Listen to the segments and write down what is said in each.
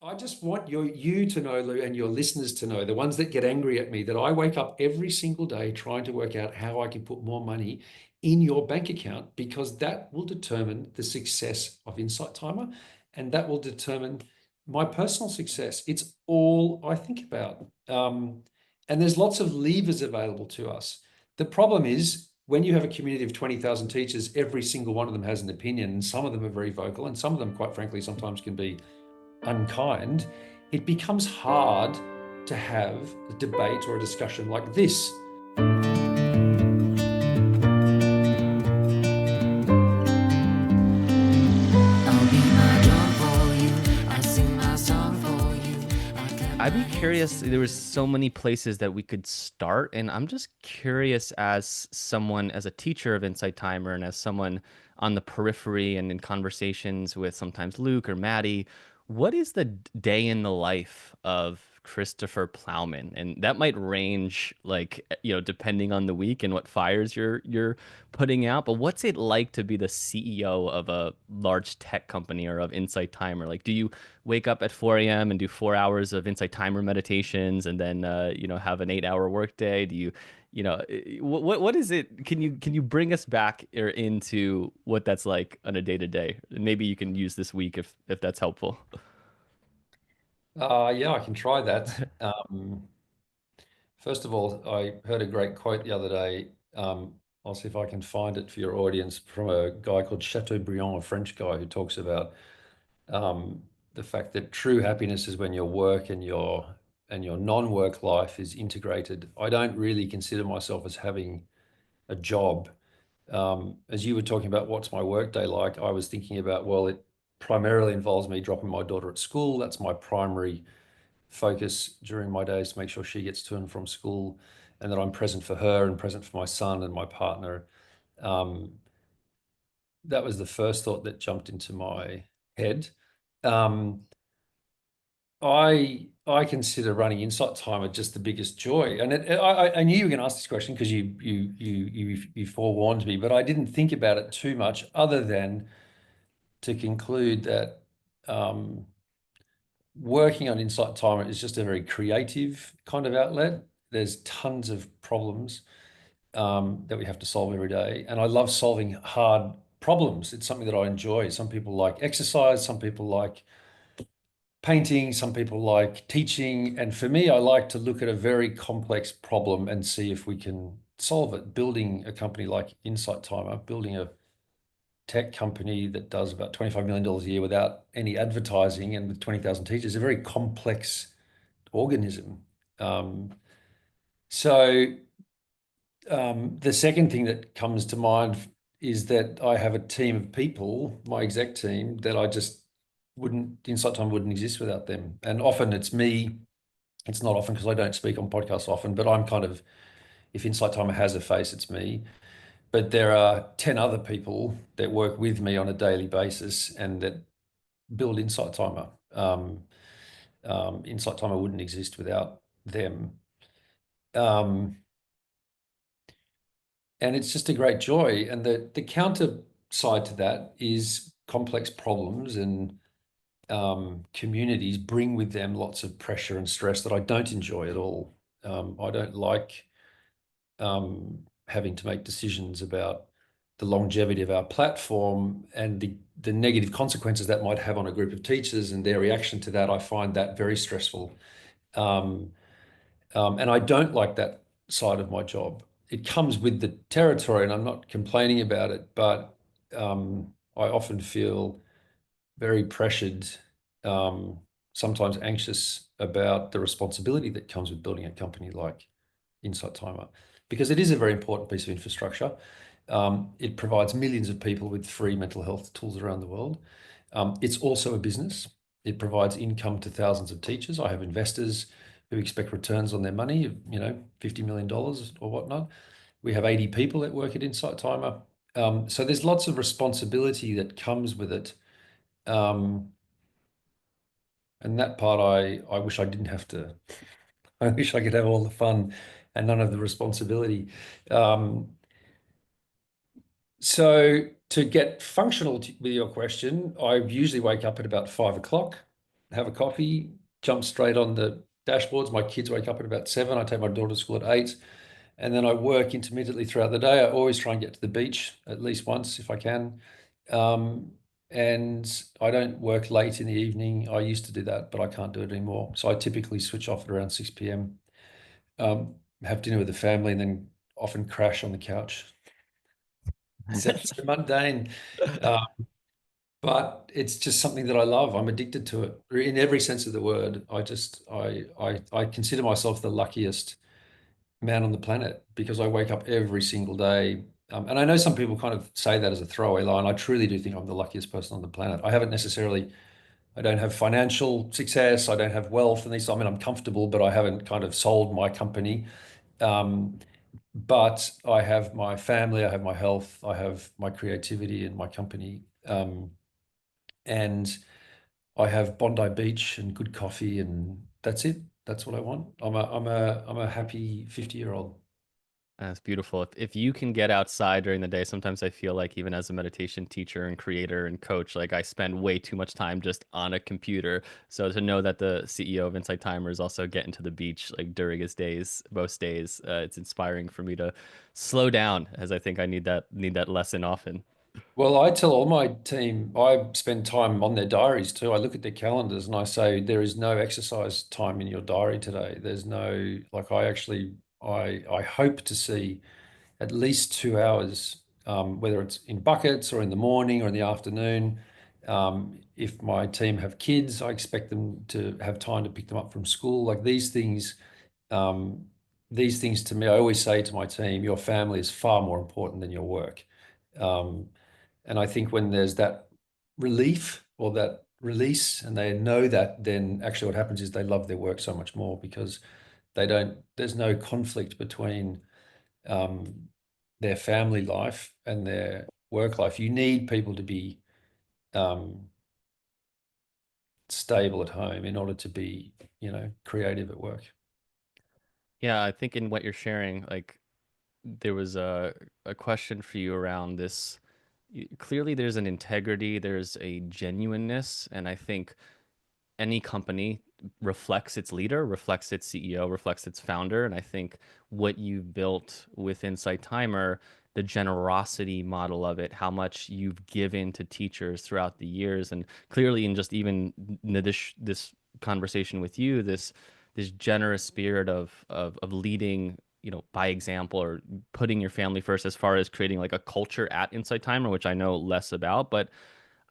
I just want you to know, Lou, and your listeners to know, the ones that get angry at me, that I wake up every single day trying to work out how I can put more money in your bank account, because that will determine the success of Insight Timer, and that will determine my personal success. It's all I think about. And there's lots of levers available to us. The problem is when you have a community of 20,000 teachers, every single one of them has an opinion, and some of them are very vocal, and some of them, quite frankly, sometimes can be unkind. It becomes hard to have a debate or a discussion like this. I'd be curious. There was so many places that we could start, and I'm just curious as someone, as a teacher of Insight Timer, and as someone on the periphery and in conversations with sometimes Luke or Maddie, what is the day in the life of Christopher Plowman? And that might range, like, depending on the week and what fires you're putting out. But what's it like to be the CEO of a large tech company or of Insight Timer? Like, do you wake up at 4 a.m. and do 4 hours of Insight Timer meditations and then have an 8 hour workday? Do you what is it? Can you bring us back or into what that's like on a day to day? Maybe you can use this week if that's helpful. Yeah, I can try that. First of all, I heard a great quote the other day. I'll see if I can find it for your audience, from a guy called Chateaubriand, a French guy, who talks about the fact that true happiness is when your work and your non-work life is integrated. I don't really consider myself as having a job. As you were talking about what's my workday like, I was thinking about, well, it primarily involves me dropping my daughter at school. That's my primary focus during my days, to make sure she gets to and from school, and that I'm present for her and present for my son and my partner. Um, that was the first thought that jumped into my head. Um, I consider running Insight Timer just the biggest joy, and I knew you were going to ask this question because you forewarned me, but I didn't think about it too much, other than to conclude that working on Insight Timer is just a very creative kind of outlet. There's tons of problems that we have to solve every day, and I love solving hard problems. It's something that I enjoy. Some people like exercise, some people like painting, some people like teaching. And for me, I like to look at a very complex problem and see if we can solve it. Building a company like Insight Timer, building a tech company that does about $25 million a year without any advertising and with 20,000 teachers, is a very complex organism. Um, so the second thing that comes to mind is that I have a team of people, my exec team, that I just wouldn't, Insight Time wouldn't exist without them. And often it's me. It's not often because I don't speak on podcasts often, but I'm kind of, if Insight Timer has a face, it's me. But there are 10 other people that work with me on a daily basis and that build Insight Timer. Insight Timer wouldn't exist without them. Um, and it's just a great joy. And the counter side to that is complex problems and communities bring with them lots of pressure and stress that I don't enjoy at all. I don't like having to make decisions about the longevity of our platform and the negative consequences that might have on a group of teachers and their reaction to that. I find that very stressful. Um, and I don't like that side of my job. It comes with the territory, and I'm not complaining about it, but I often feel very pressured, um, sometimes anxious about the responsibility that comes with building a company like Insight Timer, because it is a very important piece of infrastructure. It provides millions of people with free mental health tools around the world. It's also a business. It provides income to thousands of teachers. I have investors who expect returns on their money, $50 million or whatnot. We have 80 people that work at Insight Timer. So there's lots of responsibility that comes with it. Um, and that part, I wish I didn't have to. I wish I could have all the fun and none of the responsibility. Um, so to get functional with your question, I usually wake up at about 5 o'clock. have a coffee, jump straight on the dashboards. My kids wake up at about 7. I take my daughter to school at 8. And then I work intermittently throughout the day. I always try and get to the beach at least once if I can. Um, and I don't work late in the evening. I used to do that, but I can't do it anymore. So I typically switch off at around 6 p.m., have dinner with the family, and then often crash on the couch. Sounds so mundane. Uh, but it's just something that I love. I'm addicted to it in every sense of the word. I consider myself the luckiest man on the planet because I wake up every single day. And I know some people kind of say that as a throwaway line. I truly do think I'm the luckiest person on the planet. I don't have financial success. I don't have wealth and these. I mean, I'm comfortable, but I haven't kind of sold my company. Um, but I have my family, I have my health, I have my creativity and my company. And I have Bondi Beach and good coffee, and that's it. That's what I want. I'm a happy 50-year-old. That's beautiful. If you can get outside during the day, sometimes I feel like even as a meditation teacher and creator and coach, like I spend way too much time just on a computer. So to know that the CEO of Insight Timer is also getting to the beach like during his days, most days, it's inspiring for me to slow down, as I think I need that lesson often. Well, I tell all my team, I spend time on their diaries too. I look at their calendars and I say, there is no exercise time in your diary today. There's no, like, I hope to see at least 2 hours, whether it's in buckets or in the morning or in the afternoon. If my team have kids, I expect them to have time to pick them up from school. Like um, these things to me, I always say to my team, your family is far more important than your work. Um, and I think when there's that relief or that release and they know that, then actually what happens is they love their work so much more because there's no conflict between um, their family life and their work life. You need people to be um, stable at home in order to be, creative at work. Yeah, I think in what you're sharing, like there was a question for you around this. Clearly, there's an integrity, there's a genuineness, and I think any company reflects its leader, reflects its CEO, reflects its founder. And I think what you've built with Insight Timer, the generosity model of it, how much you've given to teachers throughout the years, and clearly in just even this conversation with you, this generous spirit of leading, by example or putting your family first as far as creating like a culture at Insight Timer, which I know less about, but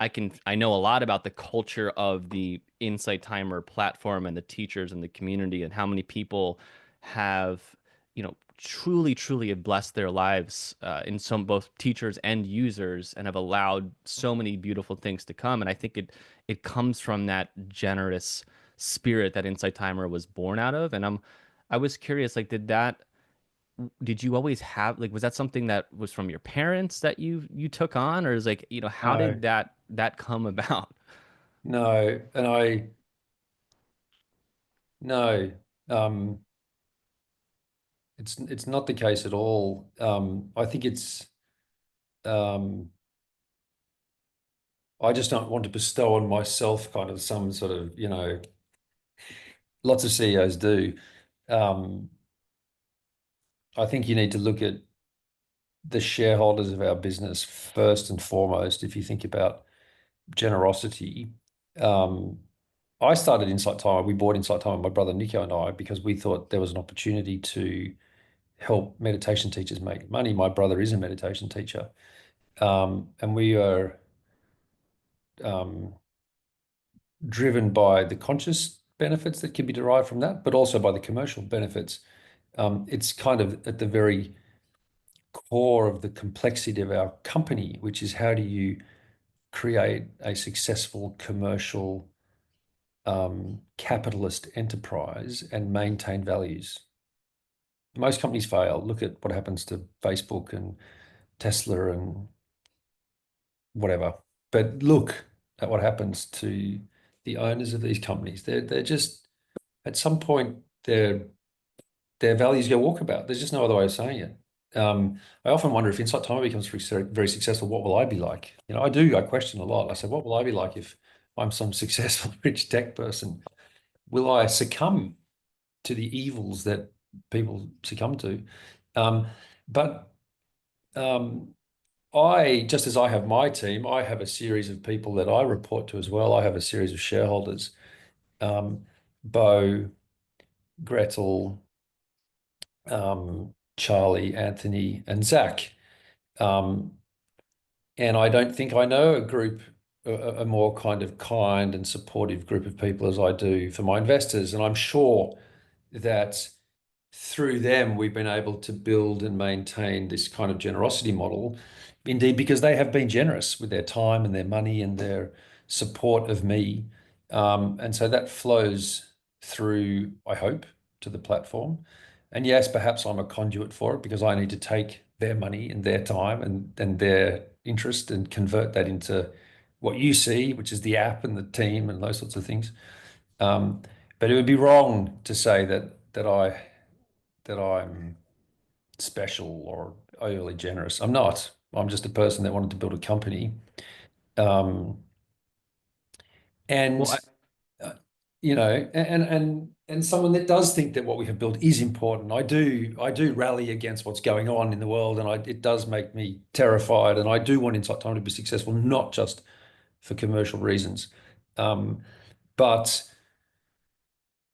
I know a lot about the culture of the Insight Timer platform and the teachers and the community and how many people have, truly have blessed their lives in some both teachers and users and have allowed so many beautiful things to come. And I think it comes from that generous spirit that Insight Timer was born out of. And I was curious, like, did you always have like was that something that was from your parents that you took on, or is like, how No, did that come about? no, and I no, um, it's not the case at all. I think um, I just don't want to bestow on myself kind of some sort of, lots of CEOs do. Um, I think you need to look at the shareholders of our business first and foremost. If you think about generosity, um, I started Insight Timer. We bought Insight Timer, my brother Nico and I, because we thought there was an opportunity to help meditation teachers make money. My brother is a meditation teacher, and we are um, driven by the conscious benefits that can be derived from that, but also by the commercial benefits. It's kind of at the very core of the complexity of our company, which is how do you create a successful commercial capitalist enterprise and maintain values. Most companies fail. Look at what happens to Facebook and Tesla and whatever. But look at what happens to the owners of these companies. They're just at some point their values go walkabout. There's just no other way of saying it. I often wonder if Insight Timer becomes very, very successful, what will I be like? I do. I question a lot. I say, what will I be like if I'm some successful rich tech person. Will I succumb to the evils that people succumb to? Um, but um, just as I have my team, I have a series of people that I report to as well. I have a series of shareholders, Bo, Gretel, Charlie, Anthony, and Zach. Um, and I don't think I know a group, a more kind and supportive group of people as I do for my investors. And I'm sure that through them, we've been able to build and maintain this kind of generosity model. Indeed, because they have been generous with their time and their money and their support of me. And so that flows through, I hope, to the platform. And yes, perhaps I'm a conduit for it because I need to take their money and their time and their interest and convert that into what you see, which is the app and the team and those sorts of things. Um, but it would be wrong to say that I'm special or overly generous. I'm not. I'm just a person that wanted to build a company. Um, Well, and uh, and someone that does think that what we have built is important. I do rally against what's going on in the world, and it does make me terrified. And I do want Insight Time to be successful, not just for commercial reasons. Um, but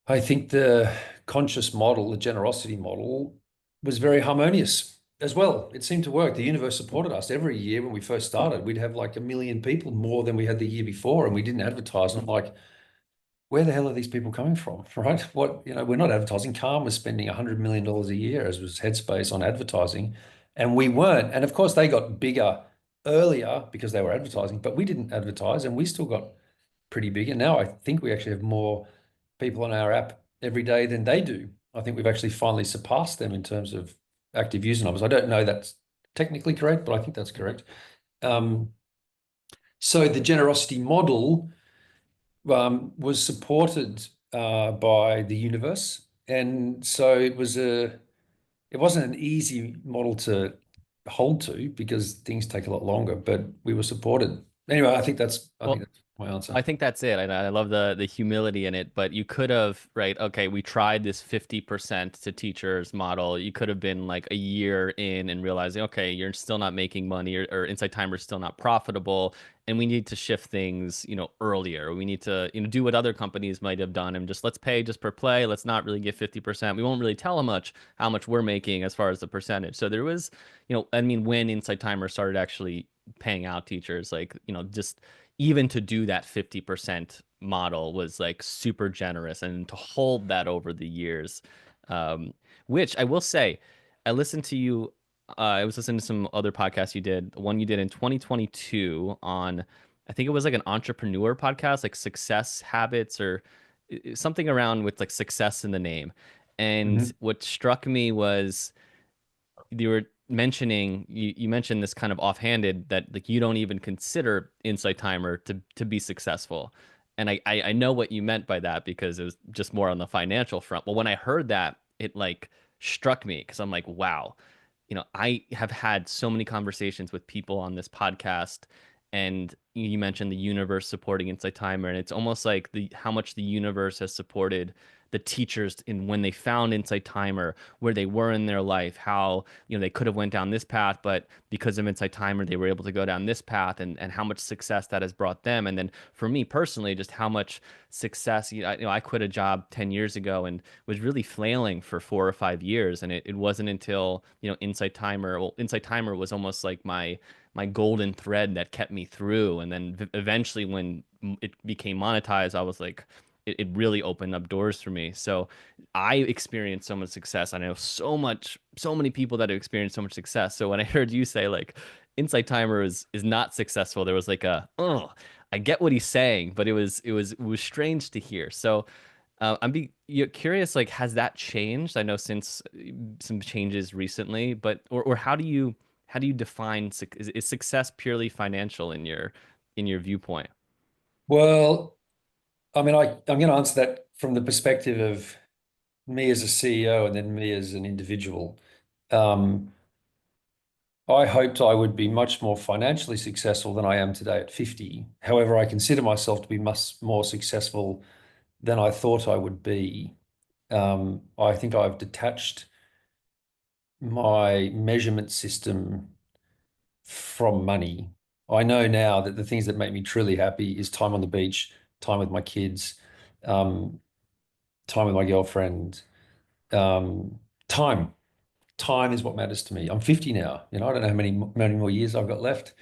I think the conscious model, the generosity model, was very harmonious as well. It seemed to work. The universe supported us every year when we first started. We'd have like 1 million people more than we had the year before, and we didn't advertise. And I'm like, where the hell are these people coming from? Right? We're not advertising. Calm was spending $100 million a year, as was Headspace, on advertising, and we weren't. And of course, they got bigger earlier because they were advertising, but we didn't advertise, and we still got pretty big. And now I think we actually have more people on our app every day than they do. I think we've actually finally surpassed them in terms of active user numbers. I don't know that's technically correct, but I think that's correct. Um, so the generosity model was supported by the universe, and so it wasn't an easy model to hold to because things take a lot longer, but we were supported. Anyway, I think well, that's my answer. I think that's it. And I love the humility in it, but you could have, right? Okay, we tried this 50% to teachers model. You could have been like a year in and realizing, okay, you're still not making money or Insight Timer's still not profitable, and we need to shift things, earlier. We need to, do what other companies might have done and just let's pay just per play. Let's not really give 50%. We won't really tell them how much we're making as far as the percentage. So there was, I mean, when Insight Timer started actually paying out teachers, like, just even to do that 50% model was like super generous and to hold that over the years. um, which I will say, I listened to you, I was listening to some other podcasts you did, one you did in 2022 on, I think it was like an entrepreneur podcast, like success habits or something around with like success in the name. And Mhm. what struck me was you were mentioning, you mentioned this kind of offhanded that like you don't even consider Insight Timer to be successful. And I know what you meant by that because it was just more on the financial front. Well, when I heard that, it like struck me because I'm like, wow, I have had so many conversations with people on this podcast, and you mentioned the universe supporting Insight Timer, and it's almost like the how much the universe has supported the teachers in when they found Insight Timer, where they were in their life, how they could have went down this path, but because of Insight Timer, they were able to go down this path, and how much success that has brought them. And then for me personally, just how much success, I quit a job 10 years ago and was really flailing for 4 or 5 years, and it wasn't until Insight Timer. Well, Insight Timer was almost like my golden thread that kept me through. And then eventually, when it became monetized, I was like, it really opened up doors for me. So I experienced so much success. I know so many people that have experienced so much success. So when I heard you say like Insight Timer is not successful, there was like oh, I get what he's saying, but it was strange to hear. So you're curious, like, has that changed? I know since some changes recently, but or how do you define is success purely financial in your viewpoint? Well, I mean, I'm going to answer that from the perspective of me as a CEO and then me as an individual. Um, I hoped I would be much more financially successful than I am today at 50. However, I consider myself to be much more successful than I thought I would be. I think I've detached my measurement system from money. I know now that the things that make me truly happy is time on the beach, time with my kids, um, time with my girlfriend, um, time. Time is what matters to me. I'm 50 now. I don't know how many more years I've got left.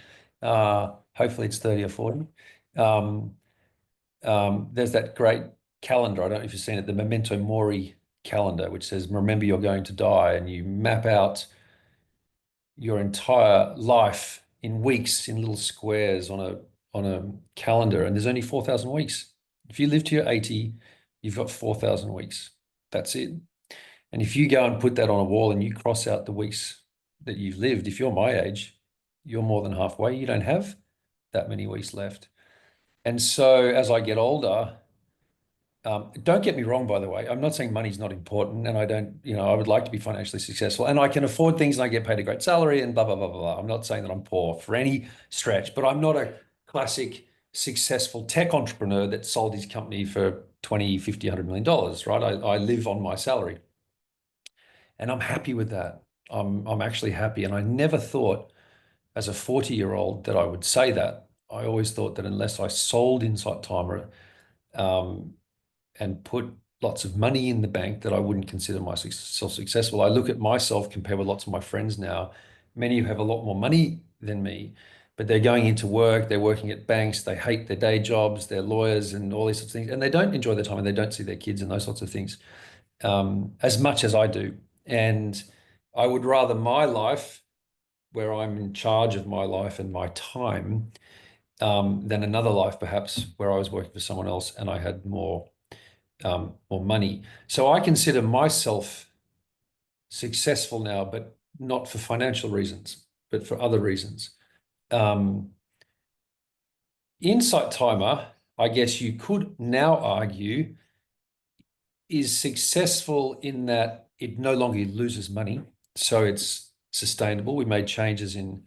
Hopefully it's 30 or 40. Um, there's that great calendar. I don't know if you've seen it, the Memento Mori calendar, which says, remember you're going to die, and you map out your entire life in weeks in little squares on a calendar, and there's only 4,000 weeks. If you live to your 80, you've got 4,000 weeks. That's it. And if you go and put that on a wall and you cross out the weeks that you've lived, if you're my age, you're more than halfway. You don't have that many weeks left. And so as I get older, don't get me wrong, by the way. I'm not saying money's not important, and I don't, I would like to be financially successful, and I can afford things, and I get paid a great salary, and blah, blah, blah, blah, blah. I'm not saying that I'm poor for any stretch, but I'm not a classic successful tech entrepreneur that sold his company for 20, 50, $100 million, right? I live on my salary, and I'm happy with that. I'm actually happy, and I never thought as a 40-year-old that I would say that. I always thought that unless I sold Insight Timer, um, and put lots of money in the bank, that I wouldn't consider myself successful. I look at myself compared with lots of my friends now, many who have a lot more money than me, but they're going into work, they're working at banks, they hate their day jobs, they're lawyers and all these sorts of things, and they don't enjoy their time and they don't see their kids and those sorts of things as much as I do. And I would rather my life, where I'm in charge of my life and my time, than another life perhaps where I was working for someone else and I had more money. So I consider myself successful now, but not for financial reasons, but for other reasons. Um, Insight Timer, I guess you could now argue, is successful in that it no longer loses money, so it's sustainable. We made changes in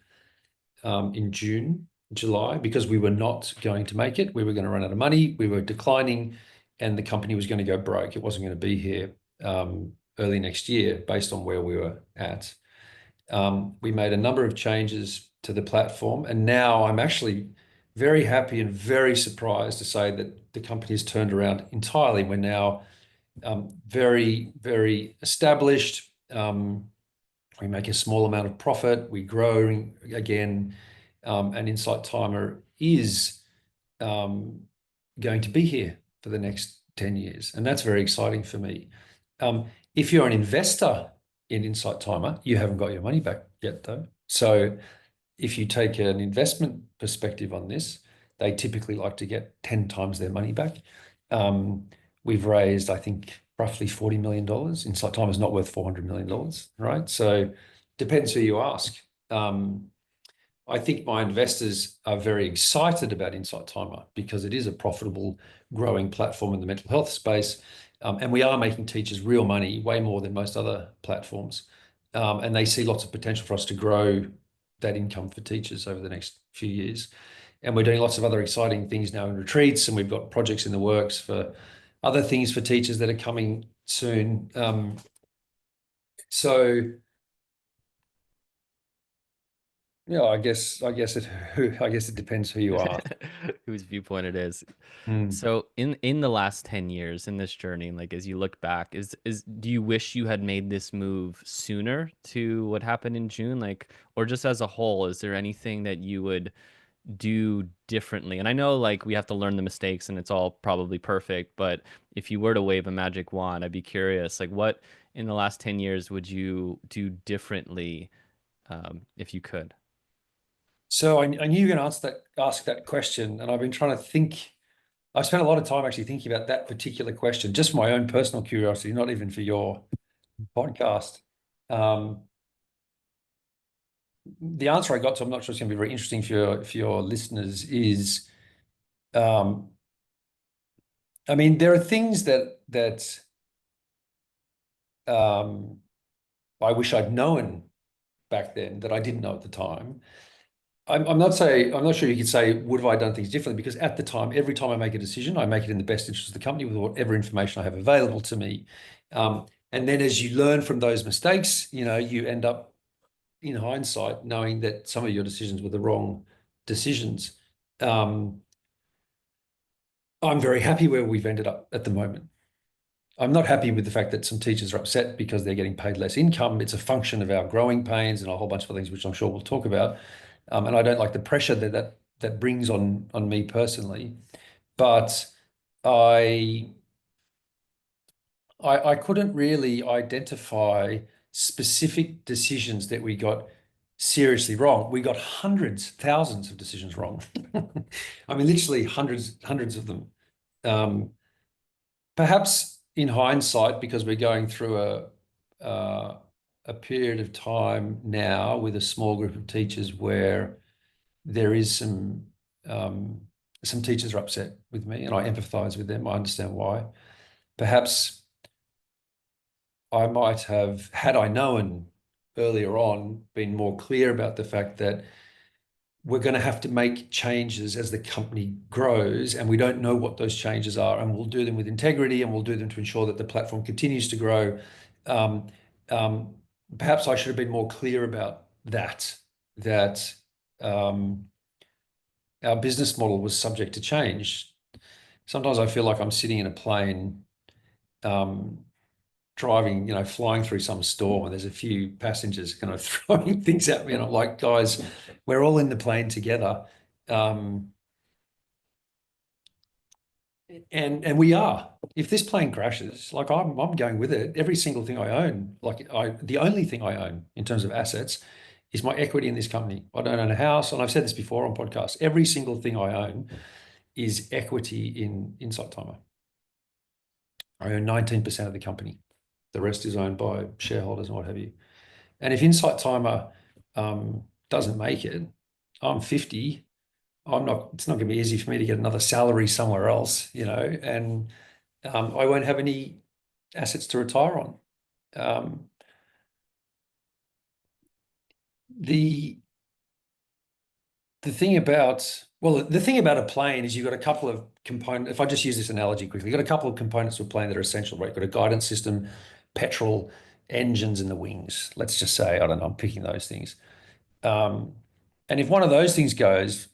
June, July, because we were not going to make it. We were going to run out of money. We were declining, and the company was going to go broke. It wasn't going to be here early next year based on where we were at. We made a number of changes to the platform, and now I'm actually very happy and very surprised to say that the company has turned around entirely. We're now very, very established. We make a small amount of profit. We're growing again. And Insight Timer is um, going to be here for the next 10 years. And that's very exciting for me. If you're an investor in Insight Timer, you haven't got your money back yet, though. So if you take an investment perspective on this, they typically like to get 10 times their money back. We've raised, I think, roughly $40 million. Insight Timer is not worth $400 million, right? So depends who you ask. I think my investors are very excited about Insight Timer because it is a profitable, growing platform in the mental health space. And we are making teachers real money, way more than most other platforms. And they see lots of potential for us to grow that income for teachers over the next few years. And we're doing lots of other exciting things now in retreats, and we've got projects in the works for other things for teachers that are coming soon. So yeah, I guess it depends who you ask. Whose viewpoint it is. Mm. So in the last 10 years in this journey, like as you look back, is do you wish you had made this move sooner to what happened in June? Like, or just as a whole, is there anything that you would do differently? And I know like we have to learn the mistakes and it's all probably perfect, but if you were to wave a magic wand, I'd be curious, like what in the last 10 years would you do differently if you could? So I knew you were going to ask that question, and I've been trying to think. I've spent a lot of time actually thinking about that particular question, just for my own personal curiosity, not even for your podcast. Um, the answer I got to, I'm not sure it's going to be very interesting for your listeners, is um, I mean, there are things that I wish I'd known back then that I didn't know at the time. I'm not sure you could say, would have I done things differently? Because at the time, every time I make a decision, I make it in the best interest of the company with whatever information I have available to me. And then as you learn from those mistakes, you end up in hindsight knowing that some of your decisions were the wrong decisions. Um, I'm very happy where we've ended up at the moment. I'm not happy with the fact that some teachers are upset because they're getting paid less income. It's a function of our growing pains and a whole bunch of things, which I'm sure we'll talk about. And I don't like the pressure that brings on me personally. But I I couldn't really identify specific decisions that we got seriously wrong. We got hundreds, thousands of decisions wrong. I mean, literally hundreds of them. Um, Perhaps in hindsight, because we're going through a period of time now with a small group of teachers where there is some teachers are upset with me, and I empathise with them. I understand why. Perhaps I might have, had I known earlier on, been more clear about the fact that we're going to have to make changes as the company grows, and we don't know what those changes are, and we'll do them with integrity, and we'll do them to ensure that the platform continues to grow. Um, um, Perhaps I should have been more clear about that um, our business model was subject to change. Sometimes I feel like I'm sitting in a plane, um, driving, flying through some storm, and there's a few passengers kind of throwing things at me, and I'm like, guys, we're all in the plane together. Um, and we are. If this plane crashes, like I'm going with it. Every single thing I own, the only thing I own in terms of assets is my equity in this company. I don't own a house, and I've said this before on podcasts. Every single thing I own is equity in Insight Timer. I own 19% of the company. The rest is owned by shareholders and what have you. And if Insight Timer doesn't make it, I'm 50. It's not going to be easy for me to get another salary somewhere else, and I won't have any assets to retire on. Um, the the thing about a plane is you've got a couple of components. If I just use this analogy quickly, you've got a couple of components to a plane that are essential, right? You've got a guidance system, petrol, engines, and the wings. Let's just say, I don't know, I'm picking those things. Um, and if one of those things goes,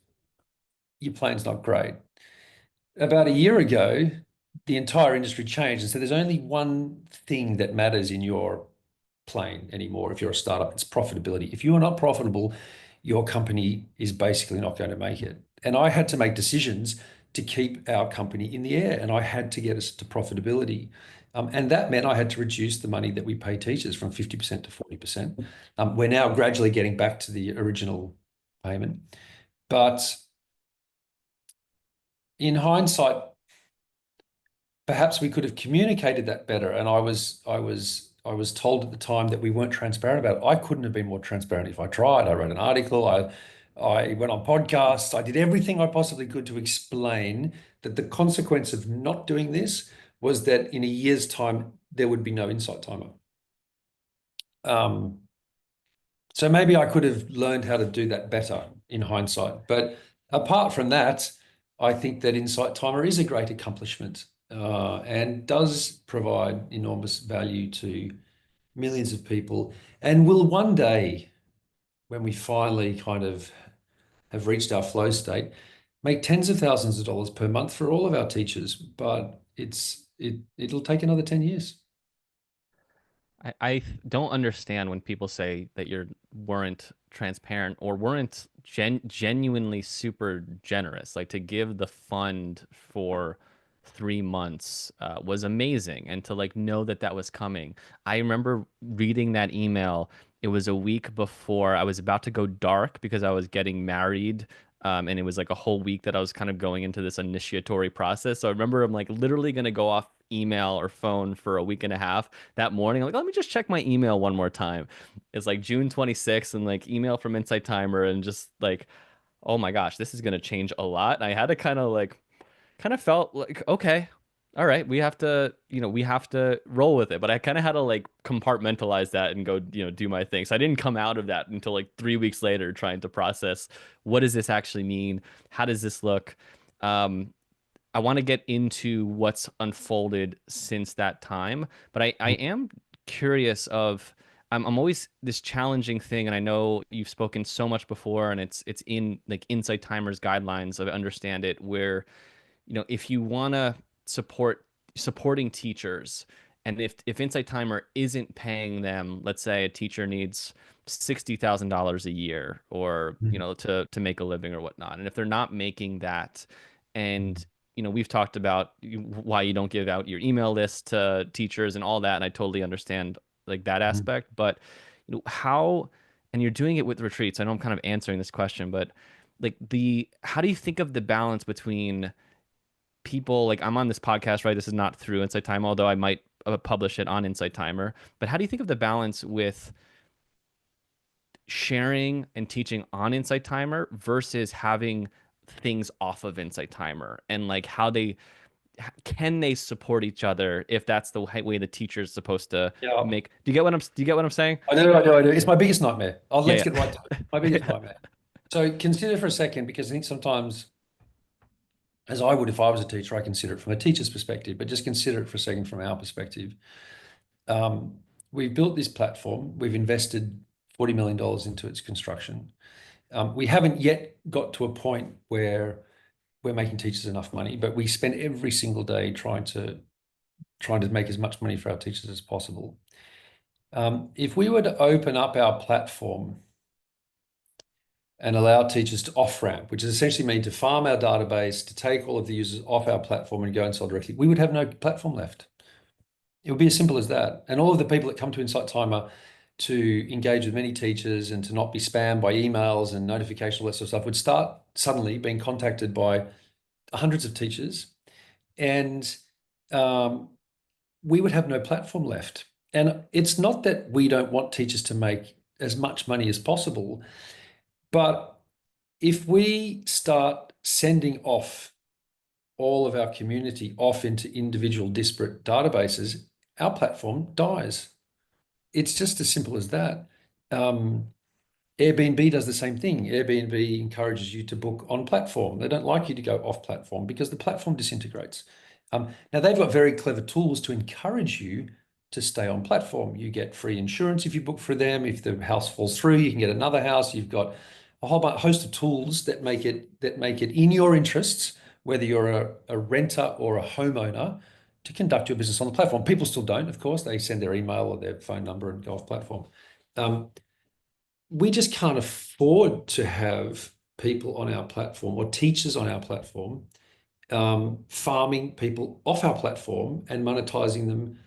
your plane's not great. About a year ago, the entire industry changed. And so there's only one thing that matters in your plane anymore if you're a startup, it's profitability. If you are not profitable, your company is basically not going to make it. And I had to make decisions to keep our company in the air, and I had to get us to profitability. And that meant I had to reduce the money that we pay teachers from 50% to 40%. We're now gradually getting back to the original payment. But in hindsight, perhaps we could have communicated that better. And I was told at the time that we weren't transparent about it. I couldn't have been more transparent if I tried. I wrote an article. I went on podcasts. I did everything I possibly could to explain that the consequence of not doing this was that in a year's time there would be no Insight Timer. Um, so maybe I could have learned how to do that better in hindsight. But apart from that, I think that Insight Timer is a great accomplishment, and does provide enormous value to millions of people, and will one day, when we finally kind of have reached our flow state, make tens of thousands of dollars per month for all of our teachers. But it'll take another 10 years. I don't understand when people say that you weren't transparent or weren't genuinely super generous. Like to give the fund for 3 months was amazing, and to like know that that was coming. I remember reading that email. It was a week before I was about to go dark because I was getting married. And it was like a whole week that I was kind of going into this initiatory process. So I remember I'm like literally going to go off email or phone for a week and a half that morning. I'm like, let me just check my email one more time. It's like June 26th and like email from Insight Timer, and just like, oh my gosh, this is gonna change a lot. And I had to kind of felt like, okay, all right, we have to roll with it. But I kind of had to like compartmentalize that and go, do my thing. So I didn't come out of that until like 3 weeks later, trying to process what does this actually mean? How does this look? Um, I want to get into what's unfolded since that time, but I am curious of I'm always this challenging thing, and I know you've spoken so much before, and it's in like Insight Timers guidelines of understand it, where if you want to supporting teachers, and if Insight Timer isn't paying them, let's say a teacher needs $60,000 a year, or Mm. to make a living or whatnot, and if they're not making that, Mm. and we've talked about why you don't give out your email list to teachers and all that, and I totally understand like that Mm. aspect, but how, and you're doing it with retreats. I know I'm kind of answering this question, but like the how do you think of the balance between people, like I'm on this podcast, right? This is not through Insight Timer, although I might publish it on Insight Timer. But how do you think of the balance with sharing and teaching on Insight Timer versus having things off of Insight Timer, and like how they can they support each other if that's the way the teacher is supposed to Yeah, make. Do you get what I'm saying? I do. It's my biggest nightmare. Let's Yeah, get right to it. My biggest yeah. nightmare. So consider for a second, because I think sometimes, as I would if I was a teacher, I consider it from a teacher's perspective, but just consider it for a second from our perspective. Um, we've built this platform. We've invested $40 million into its construction. We haven't yet got to a point where we're making teachers enough money, but we spend every single day trying to make as much money for our teachers as possible. If we were to open up our platform and allow teachers to off-ramp, which is essentially mean to farm our database, to take all of the users off our platform and go and sell directly, we would have no platform left. It would be as simple as that. And all of the people that come to Insight Timer to engage with many teachers and to not be spammed by emails and notifications, all that sort of stuff, would start suddenly being contacted by hundreds of teachers, and um, we would have no platform left. And it's not that we don't want teachers to make as much money as possible, but if we start sending off all of our community off into individual disparate databases, our platform dies. It's just as simple as that. Um, Airbnb does the same thing. Airbnb encourages you to book on platform. They don't like you to go off platform because the platform disintegrates. Now, they've got very clever tools to encourage you to stay on platform. You get free insurance if you book for them. If the house falls through, you can get another house. You've got a whole host of tools that make it in your interests, whether you're a renter or a homeowner, to conduct your business on the platform. People still don't, of course. They send their email or their phone number and go off platform. Um, we just can't afford to have people on our platform or teachers on our platform farming people off our platform and monetizing them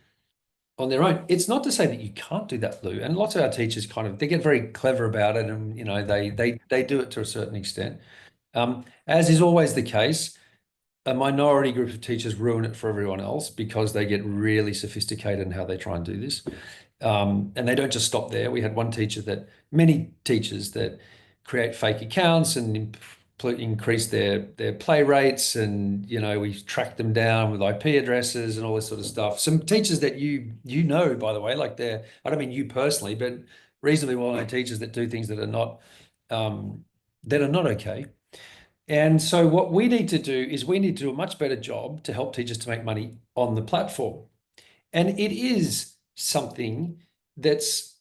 on their own. It's not to say that you can't do that, Lou. And lots of our teachers they get very clever about it, and they do it to a certain extent. As is always the case, a minority group of teachers ruin it for everyone else because they get really sophisticated in how they try and do this. And they don't just stop there. We had many teachers that create fake accounts and increase their play rates, and we track them down with IP addresses and all this sort of stuff. Some teachers that by the way, like I don't mean you personally, but reasonably well-known teachers that do things um, that are not okay. And so what we need to do is we need to do a much better job to help teachers to make money on the platform. And it is something that's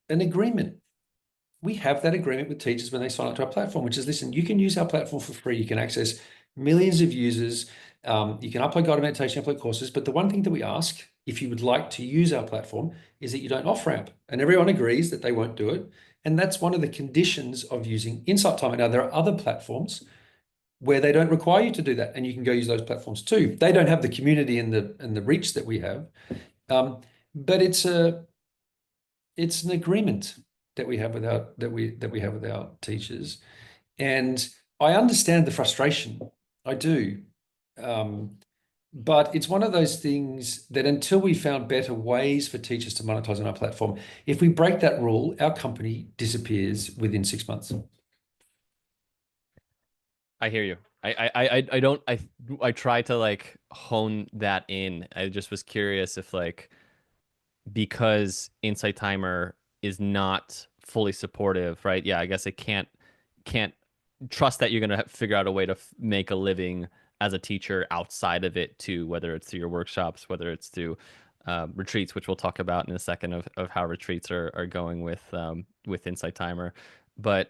an agreement. We have that agreement with teachers when they sign up to our platform, which is, listen, you can use our platform for free. You can access millions of users. You can upload guided meditation, upload courses. But the one thing that we ask, if you would like to use our platform, is that you don't off-ramp. And everyone agrees that they won't do it. And that's one of the conditions of using Insight Timer. Now, there are other platforms where they don't require you to do that, and you can go use those platforms too. They don't have the community and the reach that we have, but it's an agreement that we have with our teachers, and I understand the frustration. I do, but it's one of those things that until we found better ways for teachers to monetize on our platform, if we break that rule, our company disappears within 6 months. I hear you. I don't I try to like hone that in. I just was curious if like because Insight Timer is not fully supportive, right? Yeah, I guess it can't trust that you're gonna figure out a way to make a living as a teacher outside of it too, whether it's through your workshops, whether it's through retreats, which we'll talk about in a second of how retreats are going with Insight Timer. But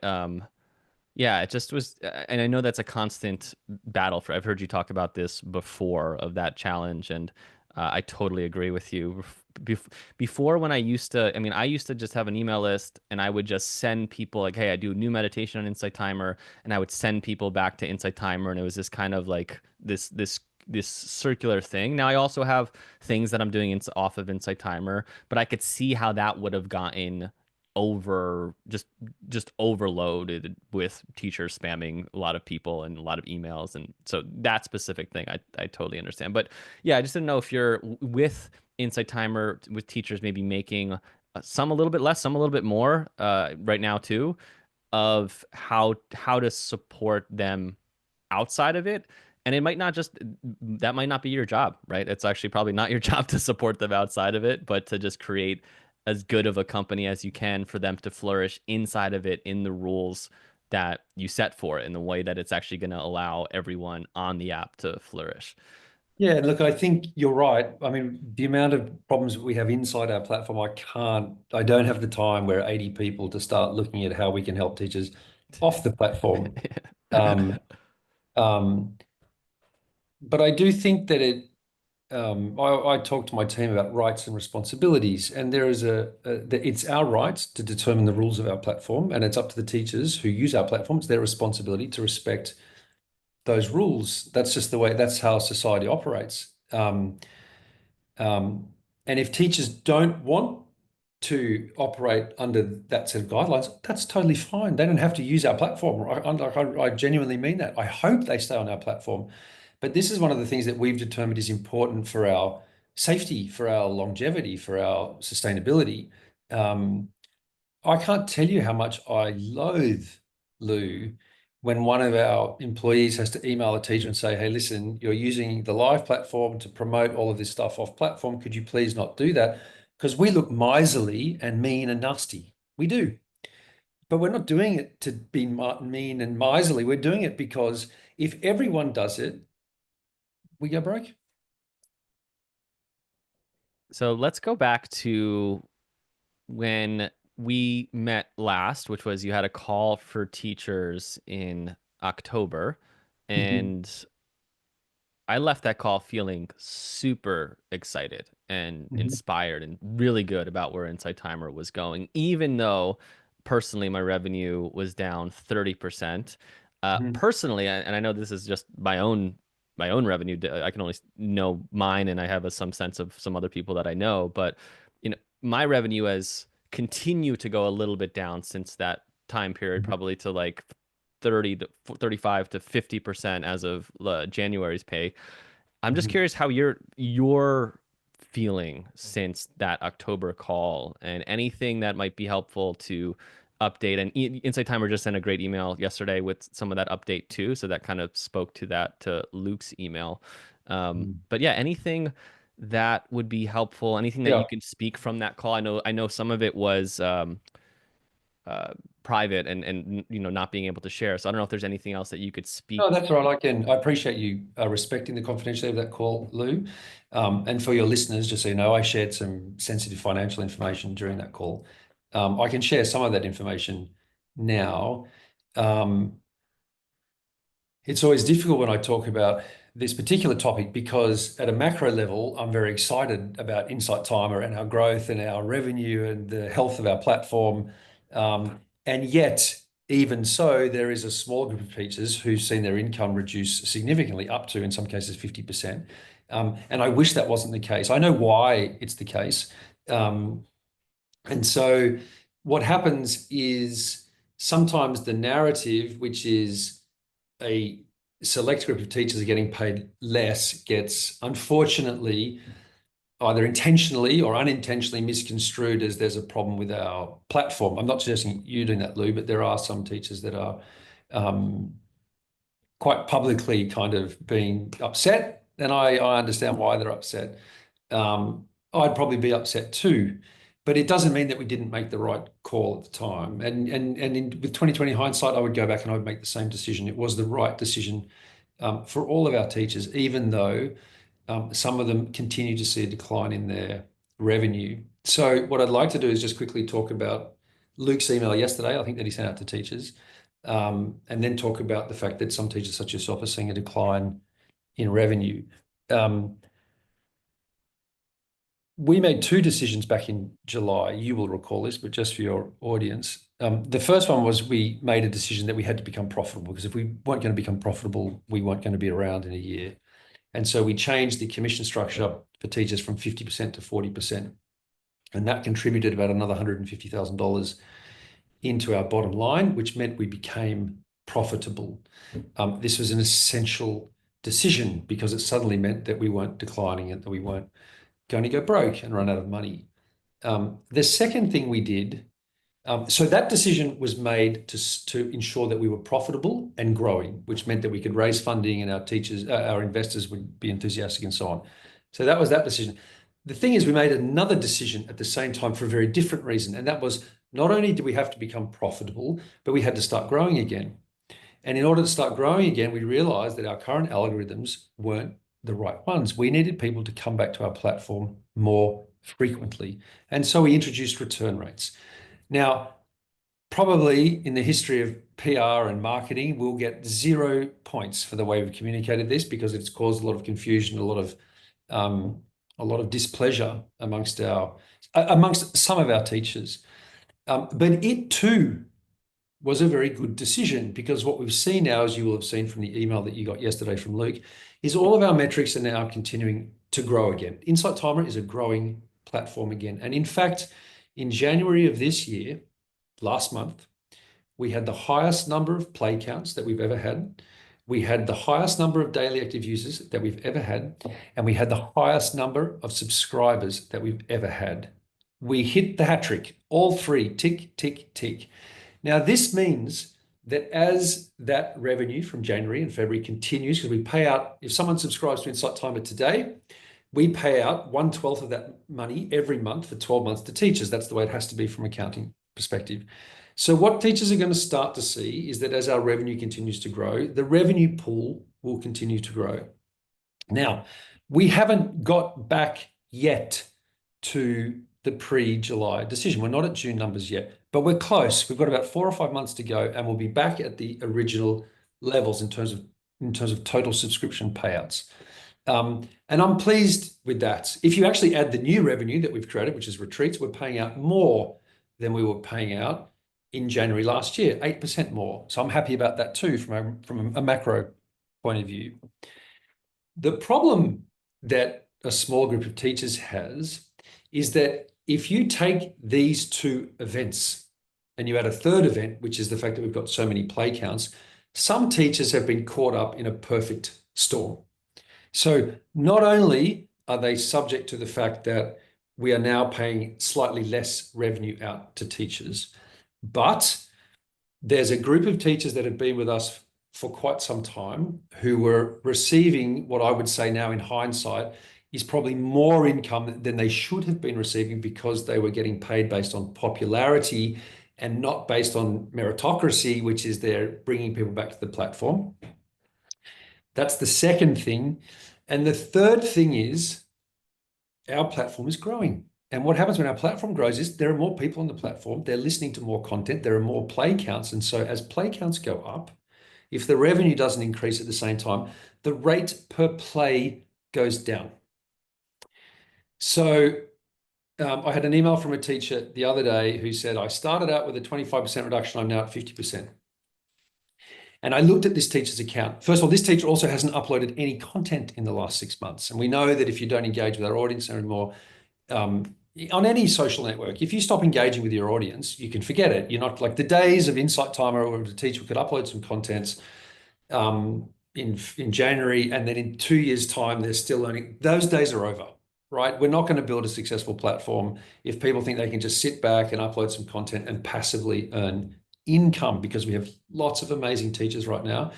yeah, it just was, and I know that's a constant battle for. I've heard you talk about this before of that challenge, and I totally agree with you. Before, when I used to, I mean, I used to just have an email list, and I would just send people like, "Hey, I do new meditation on Insight Timer," and I would send people back to Insight Timer, and it was this kind of like this circular thing. Now I also have things that I'm doing off of Insight Timer, but I could see how that would have gotten over just overloaded with teachers spamming a lot of people and a lot of emails, and so that specific thing I totally understand. But yeah, I just didn't know if you're with Insight Timer with teachers maybe making some a little bit less, some a little bit more right now too, of how to support them outside of it. And it might not just that might not be your job, right? It's actually probably not your job to support them outside of it, but to just create as good of a company as you can for them to flourish inside of it in the rules that you set for it in the way that it's actually going to allow everyone on the app to flourish. Yeah, look, I think you're right. I mean, the amount of problems that we have inside our platform, I don't have the time where 80 people to start looking at how we can help teachers off the platform. Um, um, but I do think that I talk to my team about rights and responsibilities, and there is it's our rights to determine the rules of our platform, and it's up to the teachers who use our platform. It's their responsibility to respect those rules. That's just the way, that's how society operates. Um, and if teachers don't want to operate under that set of guidelines, that's totally fine. They don't have to use our platform. I genuinely mean that. I hope they stay on our platform. But this is one of the things that we've determined is important for our safety, for our longevity, for our sustainability. Um, I can't tell you how much I loathe, Lou, when one of our employees has to email a teacher and say, hey, listen, you're using the live platform to promote all of this stuff off platform. Could you please not do that? Because we look miserly and mean and nasty. We do. But we're not doing it to be mean and miserly. We're doing it because if everyone does it, we go broke. So let's go back to when we met last, which was you had a call for teachers in October, Mhm. and I left that call feeling super excited and Mhm. inspired and really good about where Insight Timer was going, even though personally my revenue was down 30%. Mhm. Personally, and I know this is just my own revenue. I can only know mine, and I have some sense of some other people that I know, but my revenue has continued to go a little bit down since that time period, Mhm. probably to like 30 to 35 to 50% as of January's pay. I'm just Mhm. curious how you're feeling since that October call and anything that might be helpful to update. And Insight Timer just sent a great email yesterday with some of that update too, so that kind of spoke to that to Luke's email. Mhm. But yeah, anything that would be helpful, anything that you Yeah. can speak from that call. I know some of it was uh, private and not being able to share. So I don't know if there's anything else that you could No, speak. that's all right. I appreciate you respecting the confidentiality of that call, Lou. And for your listeners, just so you know, I shared some sensitive financial information during that call. I can share some of that information now. Um, it's always difficult when I talk about this particular topic because at a macro level, I'm very excited about Insight Timer and our growth and our revenue and the health of our platform. And yet, even so, there is a small group of teachers who've seen their income reduce significantly, up to, in some cases, 50%. And I wish that wasn't the case. I know why it's the case. Um, and so what happens is sometimes the narrative, which is a select group of teachers are getting paid less, gets unfortunately either intentionally or unintentionally misconstrued as there's a problem with our platform. I'm not suggesting you doing that, Lou, but there are some teachers that are um, quite publicly kind of being upset, and I understand why they're upset. I'd probably be upset too, but it doesn't mean that we didn't make the right call at the time. With 2020 hindsight, I would go back and I would make the same decision. It was the right decision for all of our teachers, even though some of them continue to see a decline in their revenue. So what I'd like to do is just quickly talk about Luke's email yesterday, I think that he sent out to teachers, and then talk about the fact that some teachers such as yourself are seeing a decline in revenue. We made two decisions back in July. You will recall this, but just for your audience. The first one was we made a decision that we had to become profitable, because if we weren't going to become profitable, we weren't going to be around in a year. And so we changed the commission structure for teachers from 50% to 40%. And that contributed about another $150,000 into our bottom line, which meant we became profitable. This was an essential decision because it suddenly meant that we weren't declining and that we weren't going to go broke and run out of money. The second thing we did, so that decision was made to ensure that we were profitable and growing, which meant that we could raise funding and our teachers, our investors would be enthusiastic and so on. So that was that decision. The thing is, we made another decision at the same time for a very different reason. And that was, not only did we have to become profitable, but we had to start growing again. And in order to start growing again, we realized that our current algorithms weren't the right ones. We needed people to come back to our platform more frequently. And so we introduced return rates. Now, probably in the history of PR and marketing, we'll get 0 points for the way we've communicated this, because it's caused a lot of confusion, a lot of displeasure amongst some of our teachers. But it too was a very good decision, because what we've seen now, as you will have seen from the email that you got yesterday from Luke, is all of our metrics are now continuing to grow again. Insight Timer is a growing platform again. And in fact, in January of this year, last month, we had the highest number of play counts that we've ever had. We had the highest number of daily active users that we've ever had. And we had the highest number of subscribers that we've ever had. We hit the hat trick, all three, tick, tick, tick. Now, this means that as that revenue from January and February continues, because we pay out, if someone subscribes to Insight Timer today, we pay out 1/12 of that money every month for 12 months to teachers. That's the way it has to be from accounting perspective. So what teachers are going to start to see is that as our revenue continues to grow, the revenue pool will continue to grow. Now, we haven't got back yet to the pre-July decision. We're not at June numbers yet, but we're close. We've got about 4 or 5 months to go, and we'll be back at the original levels in terms of total subscription payouts. And I'm pleased with that. If you actually add the new revenue that we've created, which is retreats, we're paying out more than we were paying out in January last year, 8% more. So I'm happy about that too from a macro point of view. The problem that a small group of teachers has is that if you take these two events and you add a third event, which is the fact that we've got so many play counts, some teachers have been caught up in a perfect storm. So not only are they subject to the fact that we are now paying slightly less revenue out to teachers, but there's a group of teachers that have been with us for quite some time who were receiving what I would say now in hindsight is probably more income than they should have been receiving, because they were getting paid based on popularity and not based on meritocracy, which is they're bringing people back to the platform. That's the second thing. And the third thing is our platform is growing. And what happens when our platform grows is there are more people on the platform. They're listening to more content. There are more play counts. And so as play counts go up, if the revenue doesn't increase at the same time, the rate per play goes down. So I had an email from a teacher the other day who said, I started out with a 25% reduction. I'm now at 50%. And I looked at this teacher's account. First of all, this teacher also hasn't uploaded any content in the last 6 months. And we know that if you don't engage with our audience anymore, on any social network, if you stop engaging with your audience, you can forget it. You're not like the days of Insight Timer or the teacher could upload some contents in January, and then in 2 years' time, they're still learning. Those days are over, right? We're not going to build a successful platform if people think they can just sit back and upload some content and passively earn income, because we have lots of amazing teachers right now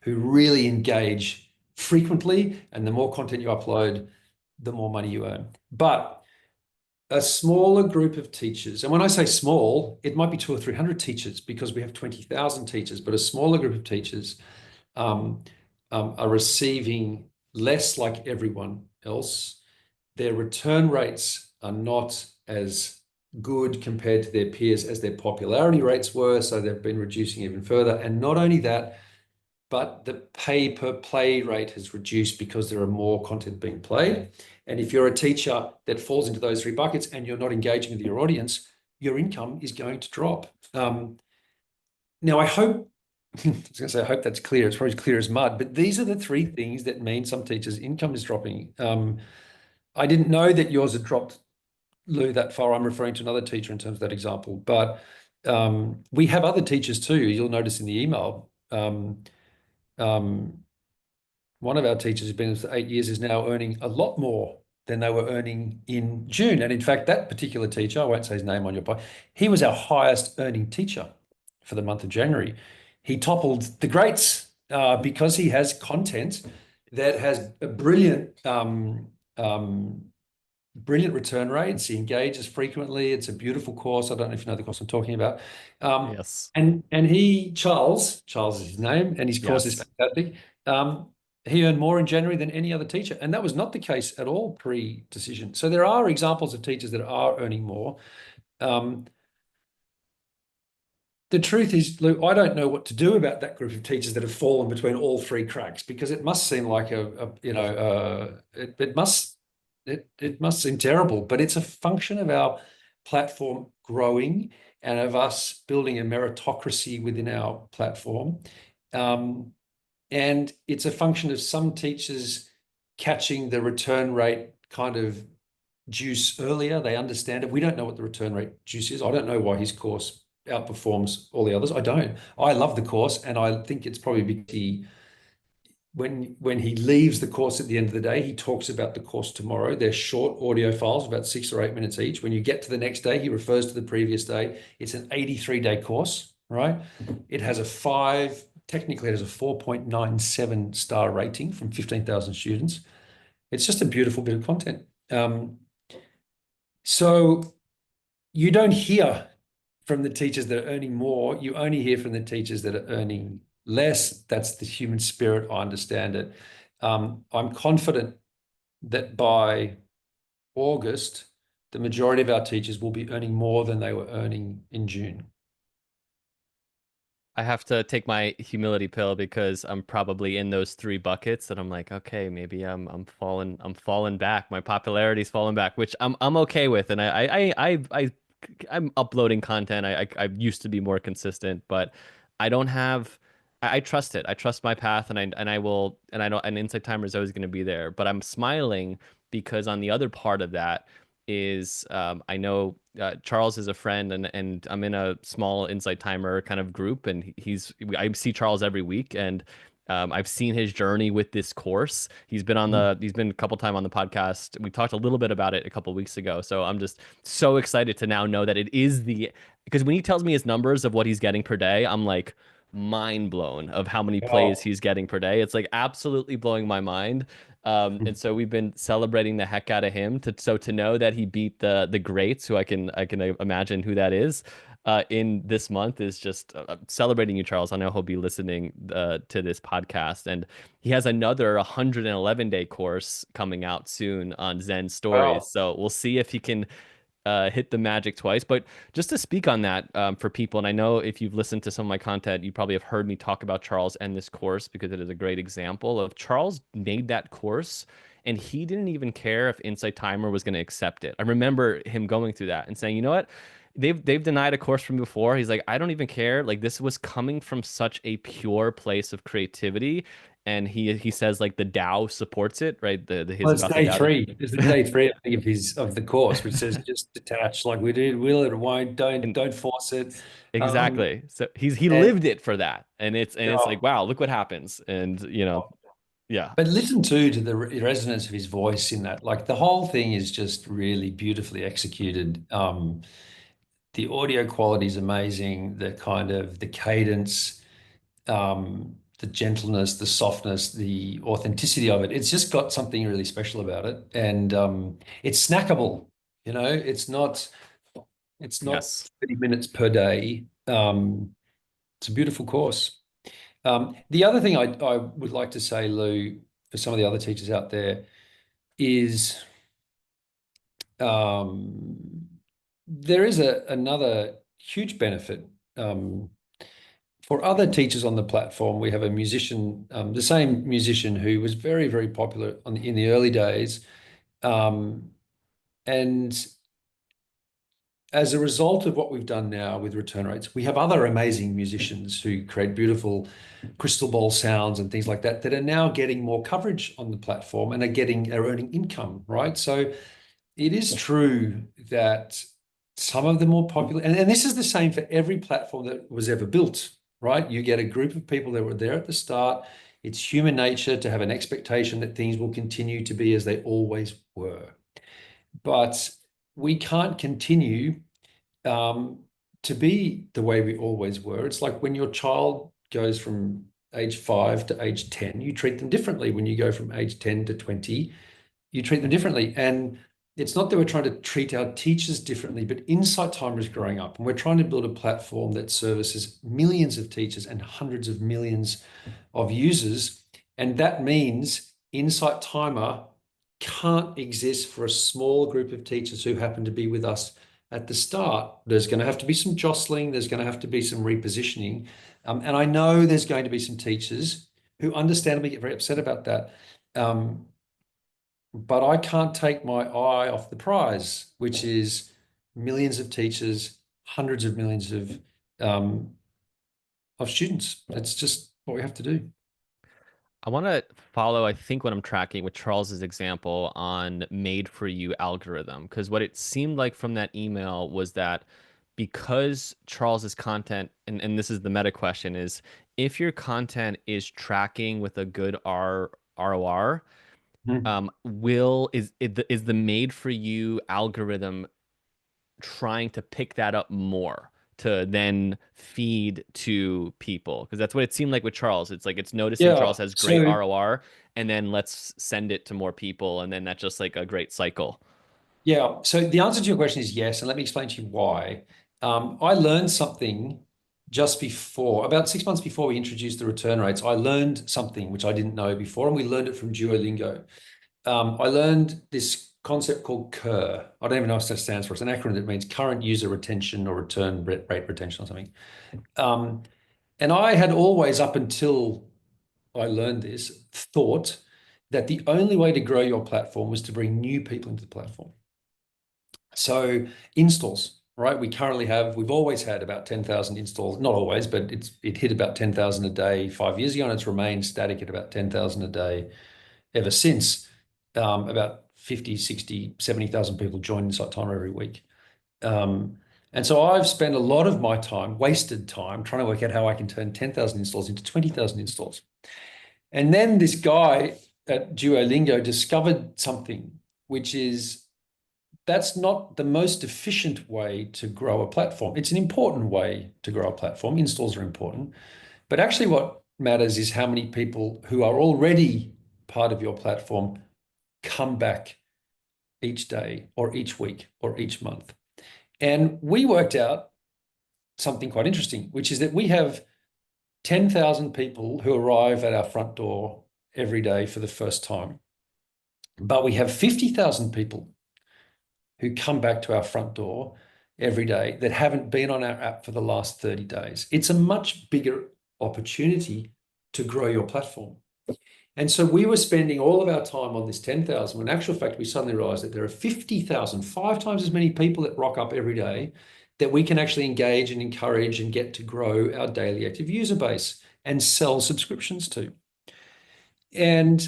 who really engage frequently, and the more content you upload, the more money you earn. But a smaller group of teachers, and when I say small, it might be 200 or 300 teachers because we have 20,000 teachers, but a smaller group of teachers um, are receiving less like everyone else. Their return rates are not as good compared to their peers as their popularity rates were, so they've been reducing even further. And not only that, but the pay per play rate has reduced because there are more content being played. And if you're a teacher that falls into those three buckets and you're not engaging with your audience, your income is going to drop. Now, I hope, I was going to say, I hope that's clear. It's probably clear as mud, but these are the three things that mean some teachers' income is dropping. I didn't know that yours had dropped, Lou, that far. I'm referring to another teacher in terms of that example, but we have other teachers too. You'll notice in the email, um, one of our teachers who's been for 8 years is now earning a lot more than they were earning in June. And in fact, that particular teacher, I won't say his name on your podcast, he was our highest earning teacher for the month of January. He toppled the greats because he has content that has a brilliant return rates. He engages frequently. It's a beautiful course. I don't know if you know the course I'm talking about. Um, Yes. and Charles is his name, and his course is Yes. fantastic. Um, he earned more in January than any other teacher, and that was not the case at all pre-decision. So there are examples of teachers that are earning more. Um, the truth is, Lou, I don't know what to do about that group of teachers that have fallen between all three cracks, because it must seem like it must seem terrible, but it's a function of our platform growing and of us building a meritocracy within our platform. And it's a function of some teachers catching the return rate kind of juice earlier. They understand it. We don't know what the return rate juice is. I don't know why his course outperforms all the others. I don't. I love the course, and I think it's probably because when he leaves the course at the end of the day, he talks about the course tomorrow. They're short audio files, about 6 or 8 minutes each. When you get to the next day, he refers to the previous day. It's an 83-day course, right? It has technically it has a 4.97 star rating from 15,000 students. It's just a beautiful bit of content. So you don't hear from the teachers that are earning more. You only hear from the teachers that are earning less. That's the human spirit. I understand it. I'm confident that by August, the majority of our teachers will be earning more than they were earning in June. I have to take my humility pill because I'm probably in those three buckets that I'm like, okay, maybe I'm falling back. My popularity's falling back, which I'm okay with. And I'm uploading content. I used to be more consistent, but I don't have I trust it. I trust my path, and I will, and I don't, and Insight Timer is always going to be there. But I'm smiling because on the other part of that is I know Charles is a friend, and I'm in a small Insight Timer kind of group, and I see Charles every week, and I've seen his journey with this course. He's been a couple time on the podcast. We talked a little bit about it a couple weeks ago, so I'm just so excited to now know that it is because when he tells me his numbers of what he's getting per day, I'm like mind blown of how many plays Oh. he's getting per day. It's like absolutely blowing my mind. And so we've been celebrating the heck out of him to know that he beat the greats, who I can imagine who that is. In this month is just celebrating you, Charles. I know he'll be listening to this podcast, and he has another 111-day course coming out soon on Zen Stories. Wow. So we'll see if he can hit the magic twice. But just to speak on that for people, and I know if you've listened to some of my content, you probably have heard me talk about Charles and this course because it is a great example of Charles made that course and he didn't even care if Insight Timer was going to accept it. I remember him going through that and saying, you know what? They've denied a course from before. He's like, I don't even care. Like this was coming from such a pure place of creativity. And he says like the Tao supports it, right? The his Well, it's about the day Tao. three. It's the day three, I think, of the course, which says just detach, like we did, will it or won't, don't And don't force it. Um, exactly. So he and lived it for that. And it's like, oh, wow, look what happens. And yeah. but listen to the resonance of his voice in that. Like the whole thing is just really beautifully executed. The audio quality is amazing. The kind of the cadence. the gentleness, the softness, the authenticity of it. It's just got something really special about it. And it's snackable, it's not Yes. 30 minutes per day. It's a beautiful course. The other thing I would like to say, Lou, for some of the other teachers out there is um, there is another huge benefit. For other teachers on the platform, we have a musician, the same musician who was very, very popular in the early days. Um, and as a result of what we've done now with return rates, we have other amazing musicians who create beautiful crystal ball sounds and things like that that are now getting more coverage on the platform and are earning income, right? So it is true that some of the more popular, and this is the same for every platform that was ever built, right? You get a group of people that were there at the start. It's human nature to have an expectation that things will continue to be as they always were. But we can't continue um, to be the way we always were. It's like when your child goes from age 5 to age 10, you treat them differently. When you go from age 10 to 20, you treat them differently. And it's not that we're trying to treat our teachers differently, but Insight Timer is growing up, and we're trying to build a platform that services millions of teachers and hundreds of millions of users. And that means Insight Timer can't exist for a small group of teachers who happen to be with us at the start. There's going to have to be some jostling, there's going to have to be some repositioning. And I know there's going to be some teachers who understandably get very upset about that. But I can't take my eye off the prize, which is millions of teachers, hundreds of millions of students. That's just what we have to do. I want to follow, I think, what I'm tracking with Charles's example on made for you algorithm. Because what it seemed like from that email was that because Charles's content, and this is the meta question, is if your content is tracking with a good ROR, Mhm. is the made for you algorithm trying to pick that up more to then feed to people? Because that's what it seemed like with Charles. It's like it's noticing Yeah. Charles has great So ROR, and then let's send it to more people, and then that's just like a great cycle. yeah. So the answer to your question is yes, and let me explain to you why. I learned something just before, about 6 months before we introduced the return rates. I learned something which I didn't know before, and we learned it from Duolingo. I learned this concept called CUR. I don't even know what that stands for. It's an acronym that means current user retention or return rate retention or something. Um, and I had always, up until I learned this, thought that the only way to grow your platform was to bring new people into the platform. So installs, right? We've always had about 10,000 installs, not always, but it hit about 10,000 a day 5 years ago, and it's remained static at about 10,000 a day ever since. About 50, 60, 70,000 people join Insight Timer every week. And so I've spent a lot of my time, wasted time, trying to work out how I can turn 10,000 installs into 20,000 installs. And then this guy at Duolingo discovered something, which is that's not the most efficient way to grow a platform. It's an important way to grow a platform. Installs are important. But actually, what matters is how many people who are already part of your platform come back each day or each week or each month. And we worked out something quite interesting, which is that we have 10,000 people who arrive at our front door every day for the first time, but we have 50,000 people who come back to our front door every day that haven't been on our app for the last 30 days. It's a much bigger opportunity to grow your platform. And so we were spending all of our time on this 10,000. When in actual fact, we suddenly realized that there are 50,000, 5 times as many people that rock up every day that we can actually engage and encourage and get to grow our daily active user base and sell subscriptions to. And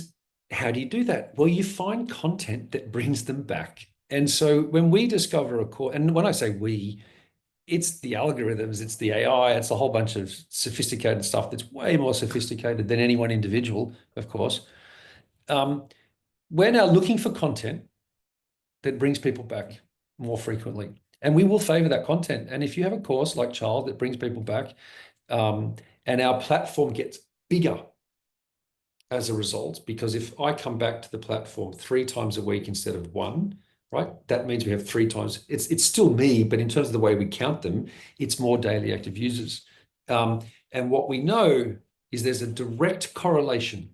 how do you do that? Well, you find content that brings them back. And so when we discover a core, and when I say we, it's the algorithms, it's the AI, it's a whole bunch of sophisticated stuff that's way more sophisticated than any one individual, of course. Um, we're now looking for content that brings people back more frequently. And we will favor that content. And if you have a course like Child that brings people back, and our platform gets bigger as a result, because if I come back to the platform 3 times a week instead of one, right, that means we have 3 times. It's still me, but in terms of the way we count them, it's more daily active users. And what we know is there's a direct correlation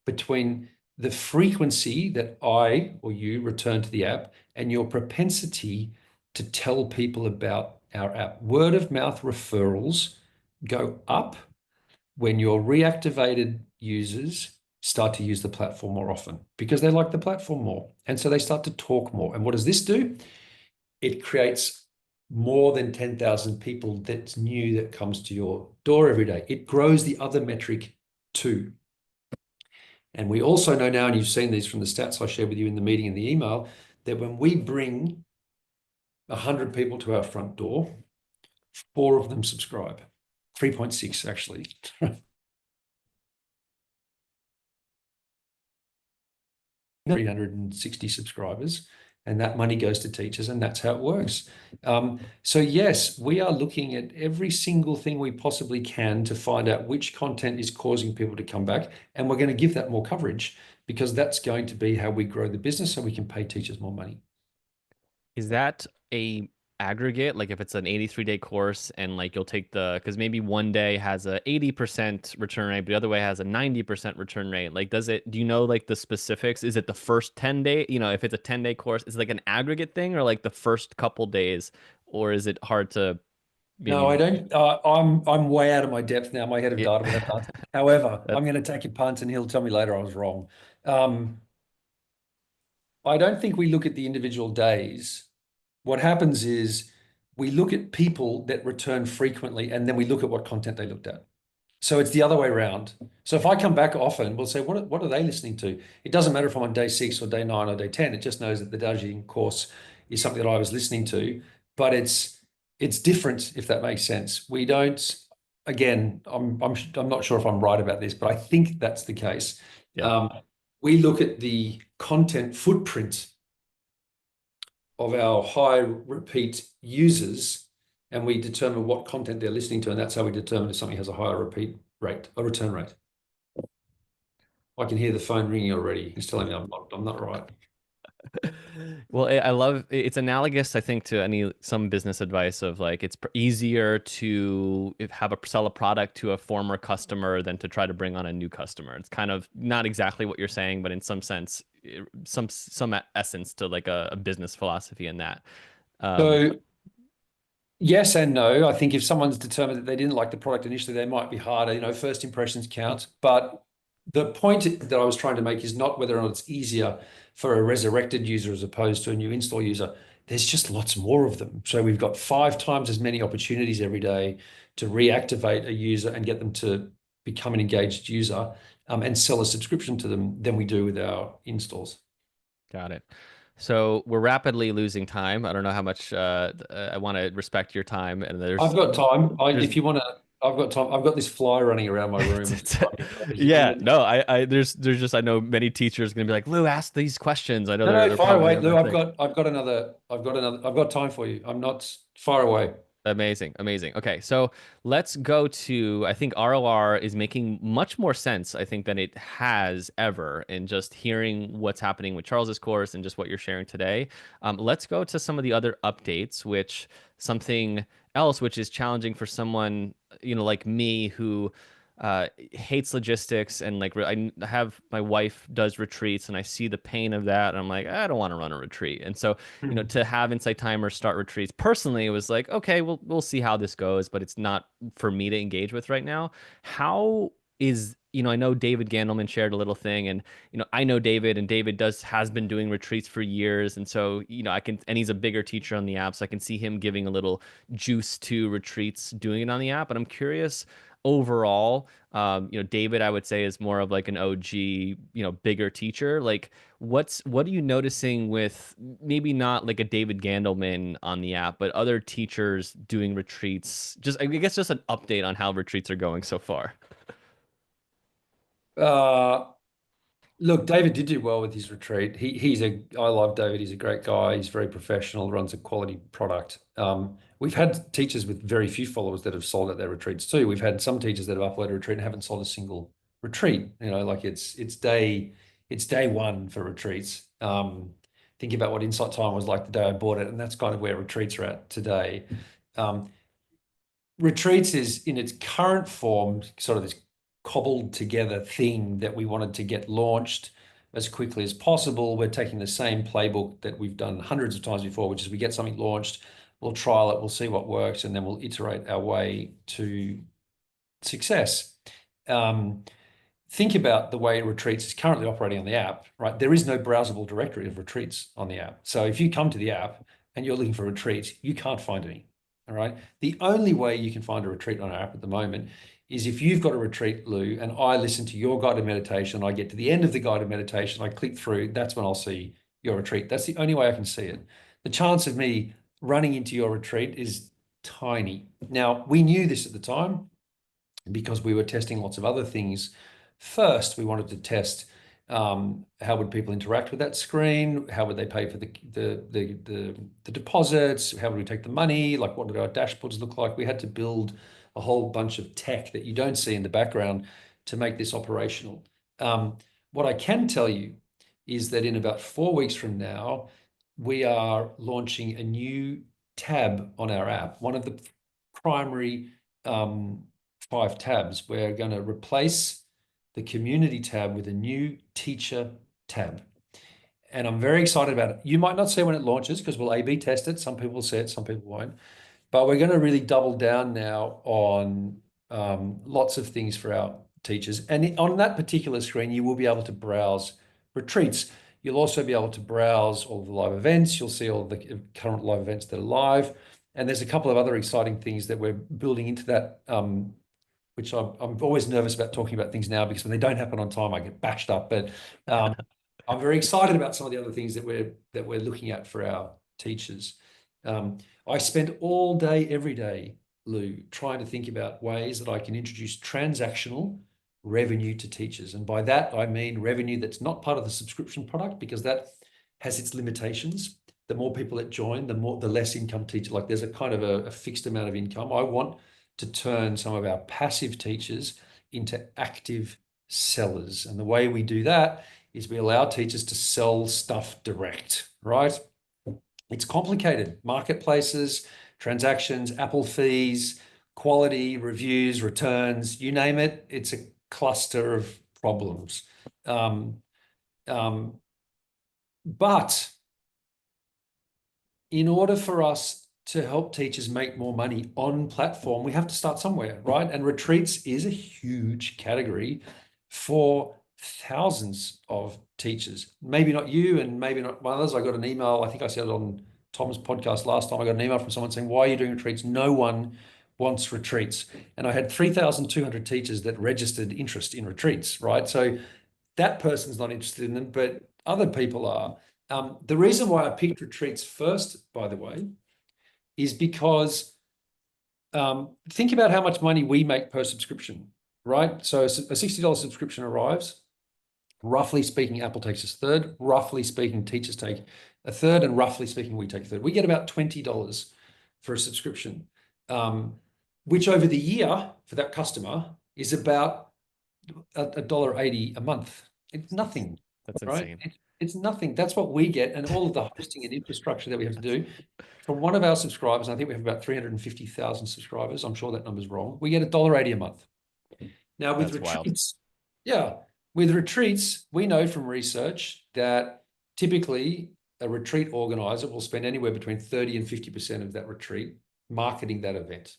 between the frequency that I or you return to the app and your propensity to tell people about our app. Word of mouth referrals go up when your reactivated users start to use the platform more often because they like the platform more. And so they start to talk more. And what does this do? It creates more than 10,000 people that's new that comes to your door every day. It grows the other metric too. And we also know now, and you've seen these from the stats I shared with you in the meeting and the email, that when we bring 100 people to our front door, 4 of them subscribe. 3.6 actually. 360 subscribers, and that money goes to teachers, and that's how it works. So yes, we are looking at every single thing we possibly can to find out which content is causing people to come back, and we're going to give that more coverage because that's going to be how we grow the business so we can pay teachers more money. Is that a aggregate? Like if it's an 83-day course and like you'll take because maybe one day has a 80% return rate, but the other way has a 90% return rate. Like do you know like the specifics? Is it the first 10 day, if it's a 10-day course, is it like an aggregate thing or like the first couple days, or is it hard to No, I maybe, don't. I'm way out of my depth now. My head of yeah, data would have to answer. However, that, I'm going to take a punt, and he'll tell me later I was wrong. Um, I don't think we look at the individual days. What happens is we look at people that return frequently, and then we look at what content they looked at. So it's the other way around. So if I come back often, we'll say, what are they listening to? It doesn't matter if I'm on day 6 or day 9 or day 10. It just knows that the Dajing course is something that I was listening to, but it's different, if that makes sense. We don't, again, I'm not sure if I'm right about this, but I think that's the case. yeah. Um, we look at the content footprint of our high repeat users, and we determine what content they're listening to, and that's how we determine if something has a higher repeat rate, a return rate. I can hear the phone ringing already. He's telling me I'm not right. Well, I love it's analogous, I think, to some business advice of like it's easier to have sell a product to a former customer than to try to bring on a new customer. It's kind of not exactly what you're saying, but in some sense, some essence to like a business philosophy in that. Um, So yes and no. I think if someone's determined that they didn't like the product initially, they might be harder. First impressions count. But the point that I was trying to make is not whether or not it's easier for a resurrected user as opposed to a new install user. There's just lots more of them. So we've got 5 times as many opportunities every day to reactivate a user and get them to become an engaged user, and sell a subscription to them than we do with our installs. Got it. So we're rapidly losing time. I don't know how much I want to respect your time, and I've got time. there's If you want to, I've got time. I've got this fly running around my room and it's driving me crazy. yeah, no, there's just I know many teachers gonna be like, Lou, ask these questions. I know No, no, they're fire probably away, on Lou. their thing. I've got time for you. I'm not far away. Amazing, amazing. Okay, so let's go to I think ROR is making much more sense, I think, than it has ever in just hearing what's happening with Charles's course and just what you're sharing today. Let's go to some of the other updates, which something else which is challenging for someone, like me who hates logistics and like I have my wife does retreats and I see the pain of that and I'm like, I don't want to run a retreat. And so Hmm. to have Insight Timers start retreats personally, it was like, okay, we'll see how this goes, but it's not for me to engage with right now. How is, I know David Gandelman shared a little thing, and I know David, and David has been doing retreats for years, and so and he's a bigger teacher on the app, so I can see him giving a little juice to retreats, doing it on the app. But I'm curious overall, David, I would say, is more of like an OG, bigger teacher. Like, what are you noticing with maybe not like a David Gandelman on the app, but other teachers doing retreats? Just, I guess, just an update on how retreats are going so far. Uh, Look, David did do well with his retreat. I love David. He's a great guy. He's very professional, runs a quality product. We've had teachers with very few followers that have sold at their retreats too. We've had some teachers that have uploaded a retreat and haven't sold a single retreat. Like it's day one for retreats. Think about what Insight Time was like the day I bought it, and that's kind of where retreats are at today. Um, Retreats is in its current form sort of this cobbled together thing that we wanted to get launched as quickly as possible. We're taking the same playbook that we've done hundreds of times before, which is we get something launched, we'll trial it, we'll see what works, and then we'll iterate our way to success. Um, think about the way Retreats is currently operating on the app, right? There is no browsable directory of retreats on the app. So if you come to the app and you're looking for retreats, you can't find any. All right. The only way you can find a retreat on our app at the moment is if you've got a retreat, Lou, and I listen to your guided meditation, I get to the end of the guided meditation, I click through, that's when I'll see your retreat. That's the only way I can see it. The chance of me running into your retreat is tiny. Now, we knew this at the time because we were testing lots of other things. First, we wanted to test how would people interact with that screen? How would they pay for the deposits? How would we take the money? Like, what did our dashboards look like? We had to build a whole bunch of tech that you don't see in the background to make this operational. What I can tell you is that in about 4 weeks from now, we are launching a new tab on our app. One of the primary 5 tabs. We're going to replace the community tab with a new teacher tab. And I'm very excited about it. You might not see when it launches because we'll A/B test it. Some people will see it, some people won't. But we're going to really double down now on lots of things for our teachers. And on that particular screen, you will be able to browse retreats. You'll also be able to browse all the live events. You'll see all the current live events that are live. And there's a couple of other exciting things that we're building into that which I'm always nervous about talking about things now because when they don't happen on time, I get bashed up. But I'm very excited about some of the other things that we're looking at for our teachers. I spend all day, every day, Lou, trying to think about ways that I can introduce transactional revenue to teachers. And by that, I mean revenue that's not part of the subscription product because that has its limitations. The more people that join, the less income teacher, like there's a kind of a fixed amount of income. I want to turn some of our passive teachers into active sellers. And the way we do that is we allow teachers to sell stuff direct, right? It's complicated. Marketplaces, transactions, Apple fees, quality, reviews, returns, you name it, it's a cluster of problems. Um, um, but in order for us to help teachers make more money on platform, we have to start somewhere, right? And retreats is a huge category for thousands of teachers. Maybe not you and maybe not others. I got an email, I think I said it on Tom's podcast last time. I got an email from someone saying, why are you doing retreats? No one wants retreats. And I had 3,200 teachers that registered interest in retreats, right? So that person's not interested in them, but other people are. The reason why I picked retreats first, by the way, is because think about how much money we make per subscription, right? So a $60 subscription arrives. Roughly speaking, Apple takes a third. Roughly speaking, teachers take a third. And roughly speaking, we take a third. We get about $20 for a subscription, which over the year for that customer is about $1.80 a month. It's nothing, That's right? insane. It's nothing. That's what we get, and all of the hosting and infrastructure that we have to do. From one of our subscribers, I think we have about 350,000 subscribers. I'm sure that number's wrong. We get $1.80 a month. Now with That's wild. retreats, yeah, with retreats, we know from research that typically a retreat organizer will spend anywhere between 30 and 50% of that retreat marketing that event.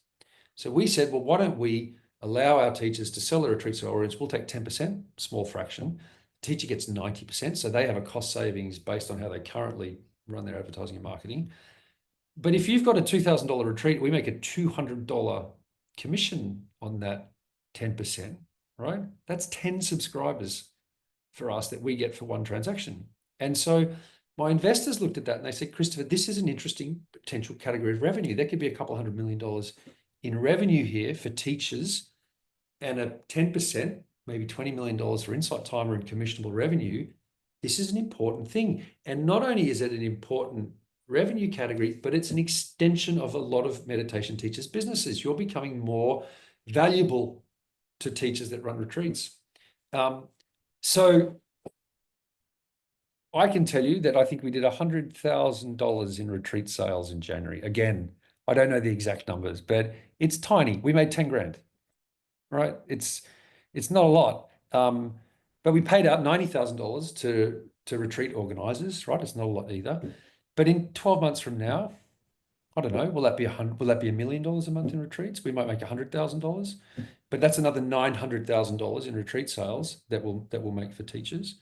So we said, well, why don't we allow our teachers to sell their retreats to our audience? We'll take 10%, small fraction. The teacher gets 90%. So they have a cost savings based on how they currently run their advertising and marketing. But if you've got a $2,000 retreat, we make a $200 commission on that 10%, right? That's 10 subscribers for us that we get for one transaction. And so my investors looked at that and they said, Christopher, this is an interesting potential category of revenue. There could be a couple $100 million in revenue here for teachers, and a 10% maybe $20 million for Insight Timer and commissionable revenue, this is an important thing. And not only is it an important revenue category, but it's an extension of a lot of meditation teachers' businesses. You're becoming more valuable to teachers that run retreats. So I can tell you that I think we did $100,000 in retreat sales in January. Again, I don't know the exact numbers, but it's tiny. We made 10 grand, right? It's not a lot. But we paid out $90,000 to retreat organizers, right? It's not a lot either. But in 12 months from now, I don't know, will that be $1 million a month in retreats? We might make $100,000, but that's another $900,000 in retreat sales that will make for teachers.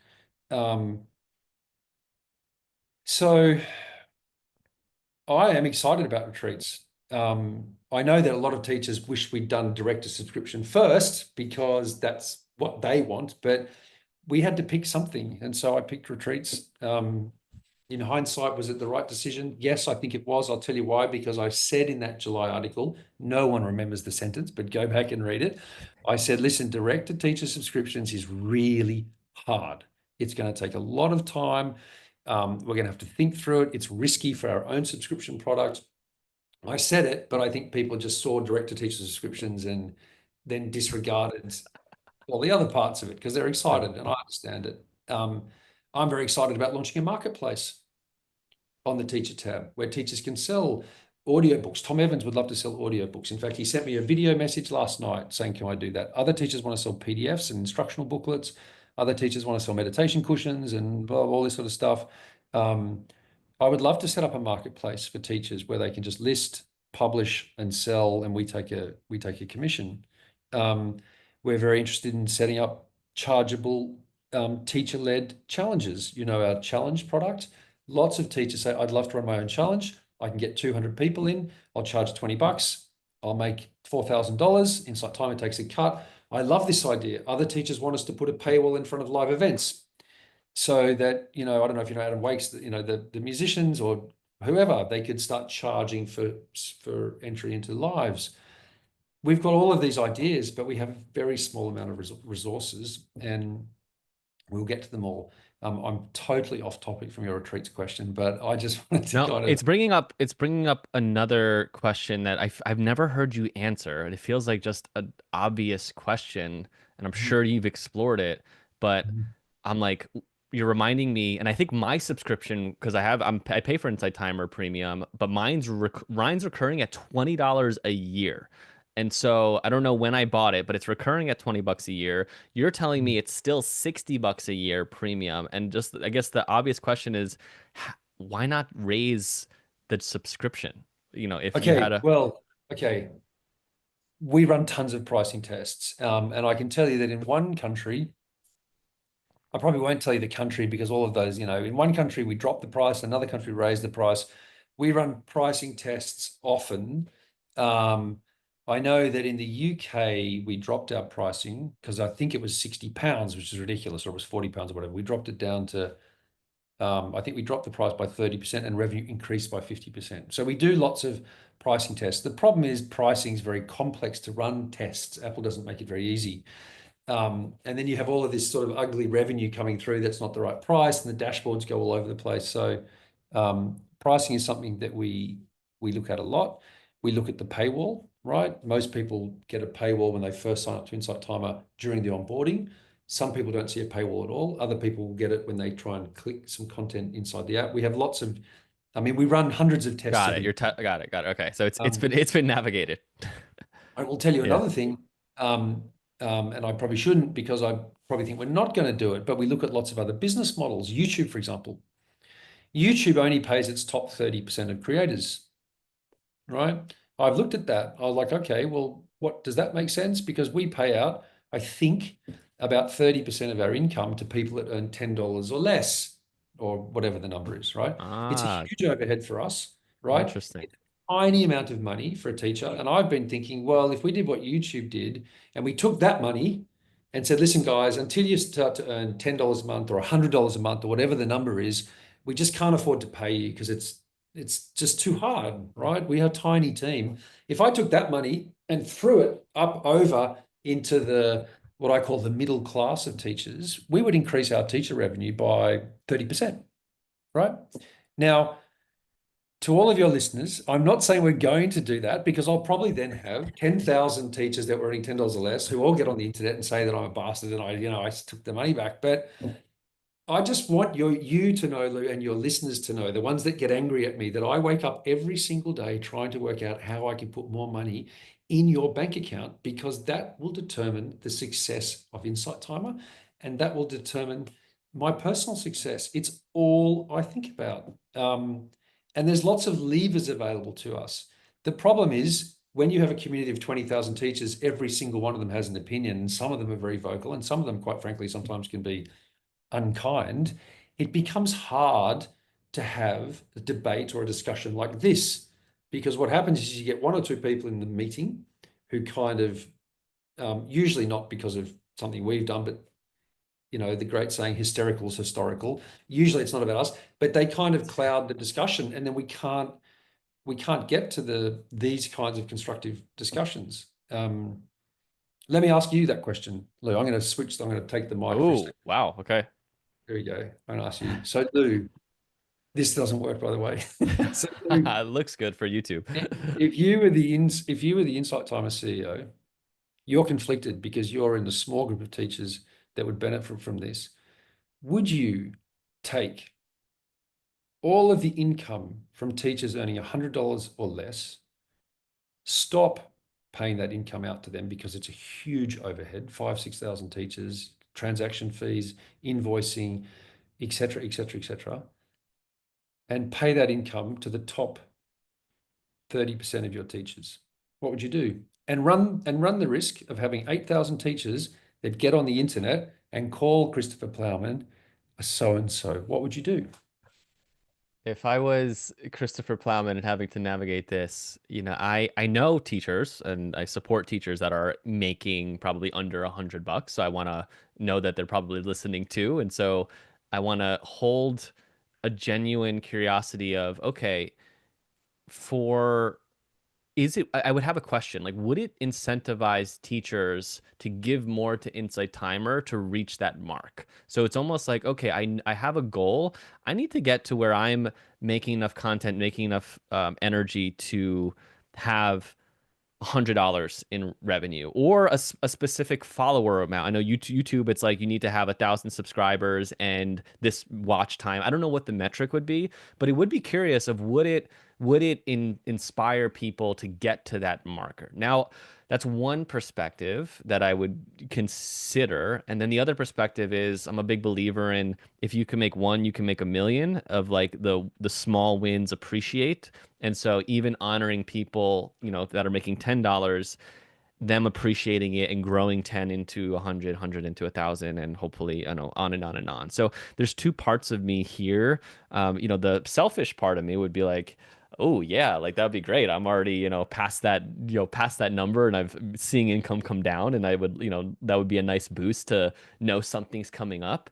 So I am excited about retreats. I know that a lot of teachers wish we'd done direct to subscription first because that's what they want, but we had to pick something. And so I picked retreats. In hindsight, was it the right decision? Yes, I think it was. I'll tell you why, because I said in that July article, no one remembers the sentence, but go back and read it. I said, listen, direct to teacher subscriptions is really hard. It's going to take a lot of time. We're going to have to think through it. It's risky for our own subscription product. I said it, but I think people just saw direct to teacher subscriptions and then disregarded all the other parts of it because they're excited, and I understand it. I'm very excited about launching a marketplace on the teacher tab where teachers can sell audiobooks. Tom Evans would love to sell audiobooks. In fact, he sent me a video message last night saying, can I do that? Other teachers want to sell PDFs and instructional booklets. Other teachers want to sell meditation cushions and blah, blah, all this sort of stuff. I would love to set up a marketplace for teachers where they can just list, publish, and sell, and we take a commission. We're very interested in setting up chargeable teacher-led challenges. You know, our challenge product. Lots of teachers say, I'd love to run my own challenge. I can get 200 people in. I'll charge $20. I'll make $4,000. Insight Timer takes a cut. I love this idea. Other teachers want us to put a paywall in front of live events so that, you know, I don't know if you know Adam Wakes, you know, the musicians or whoever, they could start charging for entry into lives. We've got all of these ideas, but we have a very small amount of resources, and we'll get to them all. I'm totally off topic from your retreats question, but I just wanted to No, kind of. it's bringing up another question that I've never heard you answer, and it feels like just an obvious question, and I'm sure you've explored it, but I'm like you're reminding me, and I think my subscription because I pay for Insight Timer Premium, but mine's recurring at $20 a year. And so I don't know when I bought it, but it's recurring at $20 a year. You're telling me it's still $60 a year premium. And just I guess the obvious question is why not raise the subscription? You know, if you Okay, had a well, okay, we run tons of pricing tests, and I can tell you that in one country, I probably won't tell you the country because all of those, you know, in one country we dropped the price, another country raised the price. We run pricing tests often. Um, I know that in the UK we dropped our pricing because I think it was £60, which is ridiculous, or it was £40 or whatever. We dropped it down to, I think we dropped the price by 30% and revenue increased by 50%. So we do lots of pricing tests. The problem is pricing is very complex to run tests. Apple doesn't make it very easy. And then you have all of this sort of ugly revenue coming through that's not the right price, and the dashboards go all over the place. So pricing is something that we look at a lot. We look at the paywall, right? Most people get a paywall when they first sign up to Insight Timer during the onboarding. Some people don't see a paywall at all. Other people get it when they try and click some content inside the app. We have lots of, I mean, we run hundreds of tests got it, every. got it. Okay, so it's been Um, it's been navigated. I will tell you Yeah. another thing, and I probably shouldn't because I probably think we're not going to do it, but we look at lots of other business models. YouTube, for example. YouTube only pays its top 30% of creators, right? I've looked at that. I was like, okay, well, what does that make sense? Because we pay out, I think, about 30% of our income to people that earn $10 or less, or whatever the number is, right? It's a Ah, huge overhead for us, right? interesting. It's a tiny amount of money for a teacher. And I've been thinking, well, if we did what YouTube did and we took that money and said, listen, guys, until you start to earn $10 a month or $100 a month or whatever the number is, we just can't afford to pay you because it's just too hard, right? We are a tiny team. If I took that money and threw it up over into what I call the middle class of teachers, we would increase our teacher revenue by 30%, right? Now, to all of your listeners, I'm not saying we're going to do that, because I'll probably then have 10,000 teachers that were earning $10 or less who all get on the internet and say that I'm a bastard and I took the money back. But I just want you to know, Lou, and your listeners to know, the ones that get angry at me, that I wake up every single day trying to work out how I can put more money in your bank account, because that will determine the success of Insight Timer, and that will determine my personal success. It's all I think about. And there's lots of levers available to us. The problem is, when you have a community of 20,000 teachers, every single one of them has an opinion, and some of them are very vocal, and some of them, quite frankly, sometimes can be unkind. It becomes hard to have a debate or a discussion like this, because what happens is you get one or two people in the meeting who kind of, usually not because of something we've done, but the great saying, hysterical is historical. Usually it's not about us, but they kind of cloud the discussion, and then we can't get to these kinds of constructive discussions. Let me ask you that question, Lou. I'm going to switch. I'm going to take the mic for a Oh, second. wow. Okay. There we go. I'm going to ask you. So, Lou, this doesn't work, by the way. So, Lou, It looks good for YouTube. if you were the Insight Timer CEO, you're conflicted because you're in the small group of teachers that would benefit from this. Would you take all of the income from teachers earning $100 or less, stop paying that income out to them because it's a huge overhead, 6,000 teachers, transaction fees, invoicing, etc., etc., etc., and pay that income to the top 30% of your teachers? What would you do? And run the risk of having 8,000 teachers that get on the internet and call Christopher Plowman a so-and-so. What would you do? If I was Christopher Plowman and having to navigate this, I know teachers and I support teachers that are making probably under $100. So I want to know that they're probably listening too. And so I want to hold a genuine curiosity of, okay, for is it, I would have a question, like, would it incentivize teachers to give more to Insight Timer to reach that mark? So it's almost like, okay, I have a goal. I need to get to where I'm making enough content, making enough energy to have $100 in revenue or a specific follower amount. I know YouTube, it's like you need to have 1,000 subscribers and this watch time. I don't know what the metric would be, but it would be curious of would it inspire people to get to that marker. Now, that's one perspective that I would consider. And then the other perspective is I'm a big believer in if you can make one, you can make a million of like the small wins appreciate. And so even honoring people, that are making $10, them appreciating it and growing 10 into 100 into 1,000, and hopefully, on and on and on. So there's two parts of me here. The selfish part of me would be like, oh yeah, like that'd be great. I'm already, past that number, and I'm seeing income come down, and I would, that would be a nice boost to know something's coming up.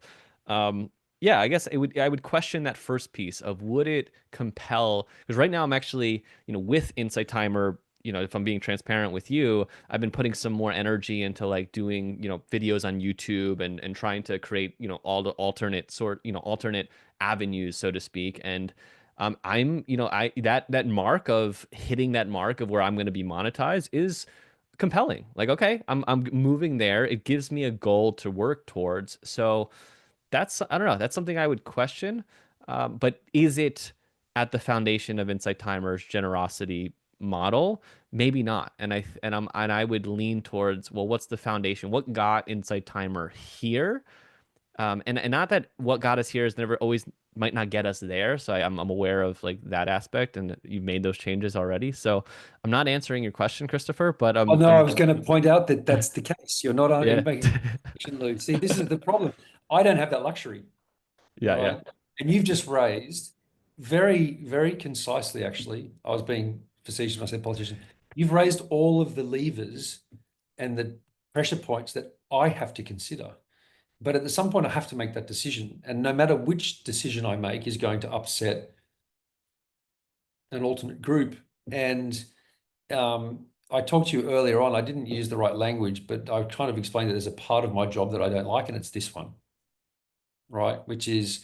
Yeah, I guess I would question that first piece of would it compel, because right now I'm actually, with Insight Timer, if I'm being transparent with you, I've been putting some more energy into like doing, videos on YouTube and trying to create, all the alternate avenues, so to speak. And I'm, I that mark of hitting that mark of where I'm going to be monetized is compelling. Like, okay, I'm moving there. It gives me a goal to work towards. So I don't know. That's something I would question. But is it at the foundation of Insight Timer's generosity model? Maybe not. And I would lean towards, well, what's the foundation? What got Insight Timer here? And not that what got us here is never always might not get us there. So I'm aware of like that aspect, and you've made those changes already. So I'm not answering your question, Christopher, but Oh, no, I I'm was going to point out that that's the case. You're not yeah. making a connection, Lou. See, this is the problem. I don't have that luxury. All Yeah, yeah. right. And you've just raised very, very concisely, actually. I was being facetious when I said politician. You've raised all of the levers and the pressure points that I have to consider. But at some point, I have to make that decision. And no matter which decision I make is going to upset an alternate group. And I talked to you earlier on. I didn't use the right language, but I kind of explained that there's a part of my job that I don't like, and it's this one, right? Which is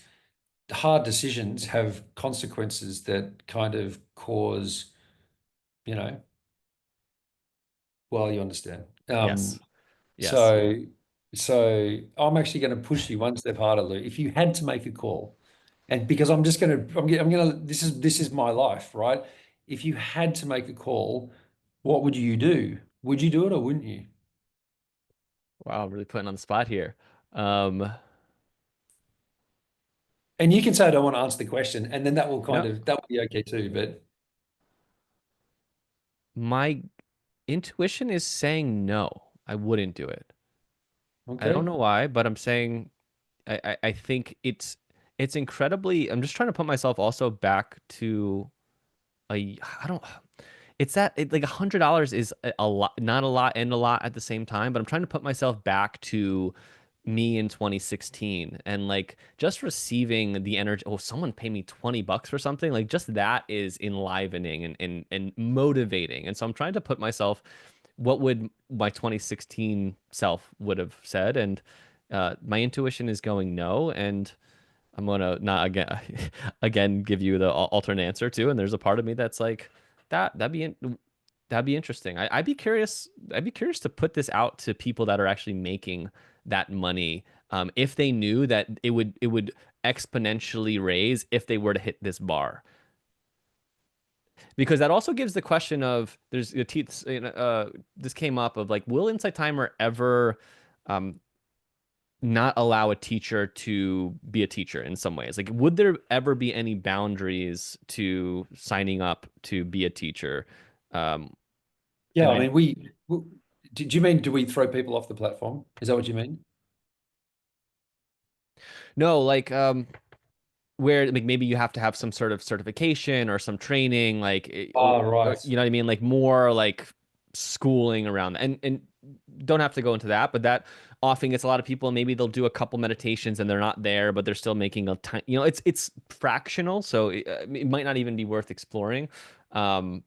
hard decisions have consequences that kind of cause, you know, well, you understand. Yes. Yes. So, so I'm actually going to push you one step harder, Lou. If you had to make a call, and because I'm gonna, this is my life, right? If you had to make a call, what would you do? Would you do it or wouldn't you? Wow, really putting on the spot here. Um, And you can say I don't want to answer the question, and then no, that will be okay too. But my intuition is saying no, I wouldn't do it. I don't okay, know why, but I'm saying I think it's incredibly. I'm just trying to put myself also back to I don't. It's that like $100 is a lot, not a lot, and a lot at the same time. But I'm trying to put myself back to me in 2016 and like just receiving the energy. Oh, someone pay me $20 for something. Like just that is enlivening and motivating. And so I'm trying to put myself, what would my 2016 self would have said? And my intuition is going no. And I'm gonna not again again give you the alternate answer too. And there's a part of me that's like that'd be interesting. I'd be curious. I'd be curious to put this out to people that are actually making that money. If they knew that it would exponentially raise if they were to hit this bar, because that also gives the question of there's this came up of like, will Insight Timer ever um, not allow a teacher to be a teacher in some ways? Like, would there ever be any boundaries to signing up to be a teacher? Um, yeah, and I I mean, did you mean do we throw people off the platform? Is that what you mean? no, like where like maybe you have to have some sort of certification or some training, like Oh, or, right. you know what I mean, like more like schooling around that. And don't have to go into that, but that often gets a lot of people. Maybe they'll do a couple meditations and they're not there, but they're still making a time. You know, it's fractional, so it might not even be worth exploring. Um,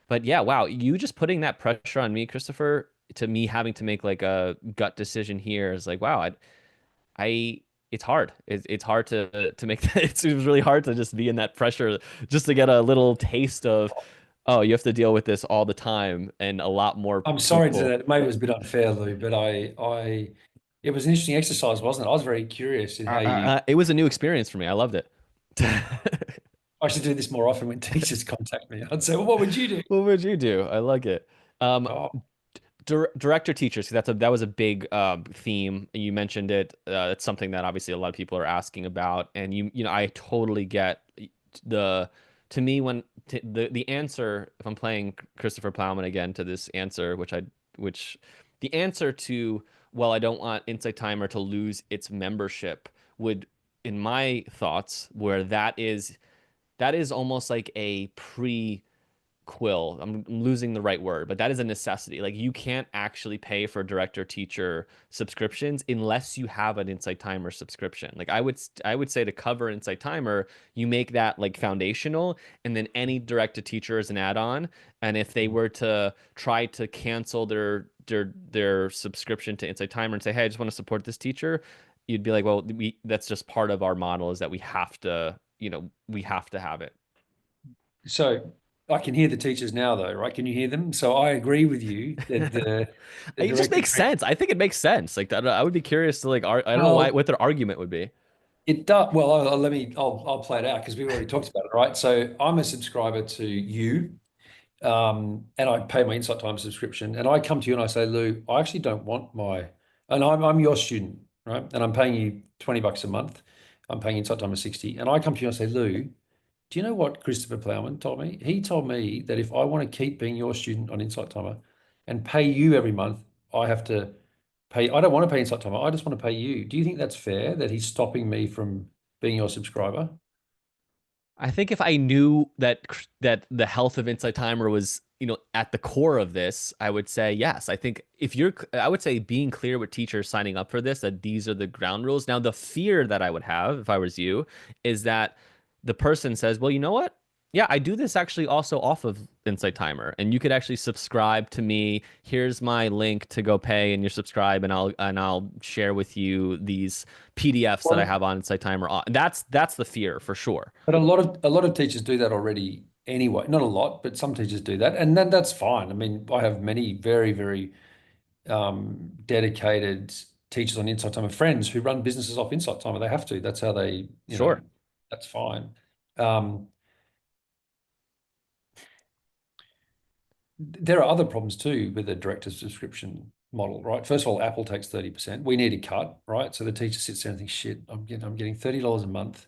but yeah, wow, you just putting that pressure on me, Christopher, to me having to make like a gut decision here is like, wow, I it's hard. It's hard to make that. It was really hard to just be in that pressure, just to get a little taste of, oh, you have to deal with this all the time, and a lot more I'm sorry to people. that. Maybe it was a bit unfair, Lou, but it was an interesting exercise, wasn't it? I was very curious in how you. It was a new experience for me. I loved it. I should do this more often when teachers contact me. I'd say, well, what would you do? What would you do? I like it. Um, Oh, director teachers, 'cause that was a big theme. You mentioned it. It's something that obviously a lot of people are asking about, and you know I totally get the to me when the answer, if I'm playing Christopher Plowman again to this answer, which the answer to, well, I don't want Insight Timer to lose its membership, would, in my thoughts, where that is almost like a pre quill. I'm losing the right word, but that is a necessity. Like you can't actually pay for director teacher subscriptions unless you have an Insight Timer subscription. Like I would say to cover Insight Timer, you make that like foundational, and then any director teacher is an add-on. And if they were to try to cancel their subscription to Insight Timer and say, "Hey, I just want to support this teacher," you'd be like, "Well, we that's just part of our model, is that we have to, we have to have it." so I can hear the teachers now, though, right? Can you hear them? So I agree with you that the It just director makes sense. I think it makes sense. Like that, I would be curious to like. I don't know why well, what their argument would be. it does. Well, I'll play it out because we've already talked about it, right? So I'm a subscriber to you. And I pay my Insight Time subscription, and I come to you and I say, Lou, I actually don't want and I'm your student, right? And I'm paying you $20 a month. I'm paying Insight Time 60, and I come to you and I say, Lou, do you know what Christopher Plowman told me? He told me that if I want to keep being your student on Insight Timer and pay you every month, I have to pay. I don't want to pay Insight Timer. I just want to pay you. Do you think that's fair that he's stopping me from being your subscriber? I think if I knew that the health of Insight Timer was, at the core of this, I would say yes. I think I would say being clear with teachers signing up for this, that these are the ground rules. Now, the fear that I would have if I was you is that the person says, well, you know what? Yeah, I do this actually also off of Insight Timer, and you could actually subscribe to me. Here's my link to go pay, and you subscribe, and I'll share with you these PDFs that I Well, have on Insight Timer. That's the fear for sure. but a lot of teachers do that already anyway. Not a lot, but some teachers do that, and then that's fine. I mean, I have many very, very dedicated teachers on Insight Timer, friends who run businesses off Insight Timer. They have to. That's how they, Sure, that's fine. Um, there are other problems too with the director's subscription model, right? First of all, Apple takes 30%. We need a cut, right? So the teacher sits there and thinks, shit, I'm getting $30 a month,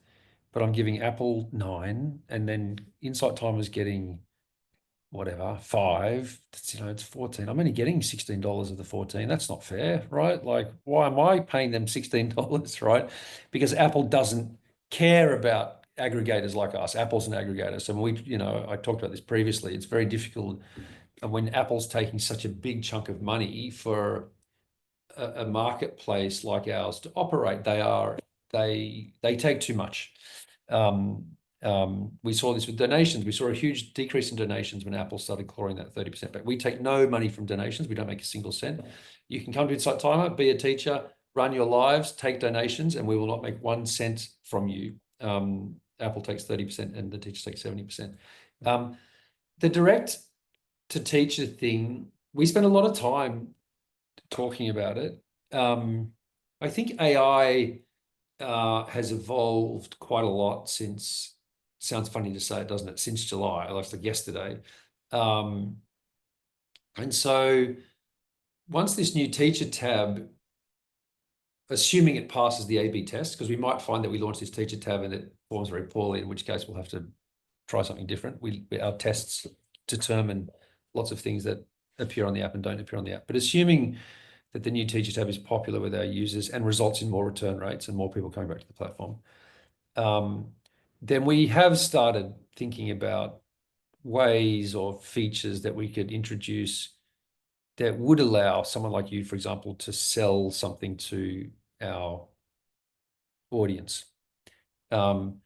but I'm giving Apple 9, and then Insight Timer's getting whatever, 5. It's 14. I'm only getting $16 of the 14. That's not fair, right? Like, why am I paying them $16, right? Because Apple doesn't care about aggregators like us. Apple's an aggregator. So I talked about this previously. It's very difficult. And when Apple's taking such a big chunk of money for a marketplace like ours to operate, they take too much. Um, we saw this with donations. We saw a huge decrease in donations when Apple started clawing that 30% back. We take no money from donations. We don't make a single cent. You can come to Insight Timer, be a teacher, run your lives, take donations, and we will not make 1 cent from you. Apple takes 30% and the teacher takes 70%. The direct to teacher thing, we spend a lot of time talking about it. I think AI has evolved quite a lot since, sounds funny to say, doesn't it? Since July, like yesterday. Um, and so once this new teacher tab, assuming it passes the A/B test, because we might find that we launch this teacher tab and it performs very poorly, in which case we'll have to try something different. Our tests determine lots of things that appear on the app and don't appear on the app. But assuming that the new teacher tab is popular with our users and results in more return rates and more people coming back to the platform, um, then we have started thinking about ways or features that we could introduce that would allow someone like you, for example, to sell something to our audience. Um,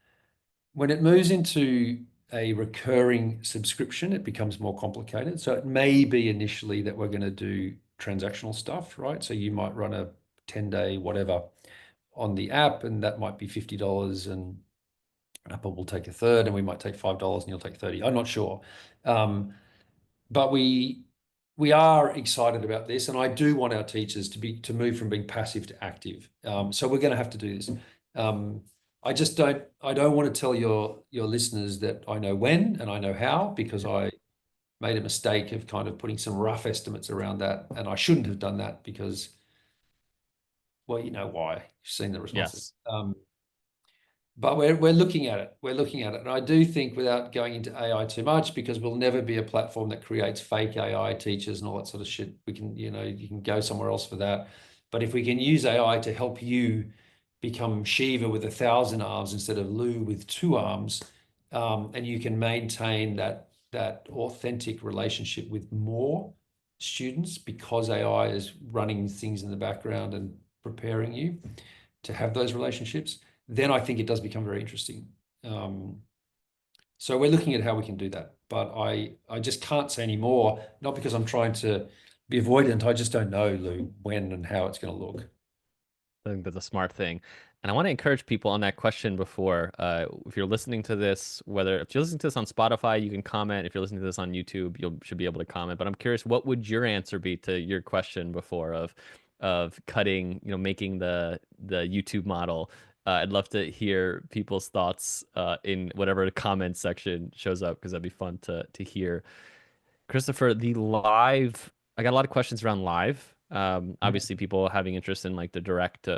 when it moves into a recurring subscription, it becomes more complicated. So it may be initially that we're going to do transactional stuff, right? So you might run a 10-day whatever on the app, and that might be $50, and Apple will take a third, and we might take $5 and you'll take 30. I'm not sure. But we are excited about this, and I do want our teachers to move from being passive to active. So we're going to have to do this. I don't want to tell your listeners that I know when and I know how, because I made a mistake of kind of putting some rough estimates around that, and I shouldn't have done that because, well, you know why. You've seen the responses. Yes. But we're looking at it. We're looking at it. And I do think, without going into AI too much, because we'll never be a platform that creates fake AI teachers and all that sort of shit. You can go somewhere else for that. But if we can use AI to help you become Shiva with 1,000 arms instead of Lu with 2 arms, and you can maintain that authentic relationship with more students because AI is running things in the background and preparing you to have those relationships, then I think it does become very interesting. So we're looking at how we can do that, but I just can't say any more, not because I'm trying to be avoidant. I just don't know, Lou, when and how it's going to look. I think that's a smart thing. And I want to encourage people on that question before, if you're listening to this, whether if you're listening to this on Spotify, you can comment. If you're listening to this on YouTube, you should be able to comment. But I'm curious, what would your answer be to your question before of cutting, making the YouTube model? I'd love to hear people's thoughts in whatever the comment section shows up, because that'd be fun to hear. Christopher, I got a lot of questions around live. Obviously, people having interest in like the direct,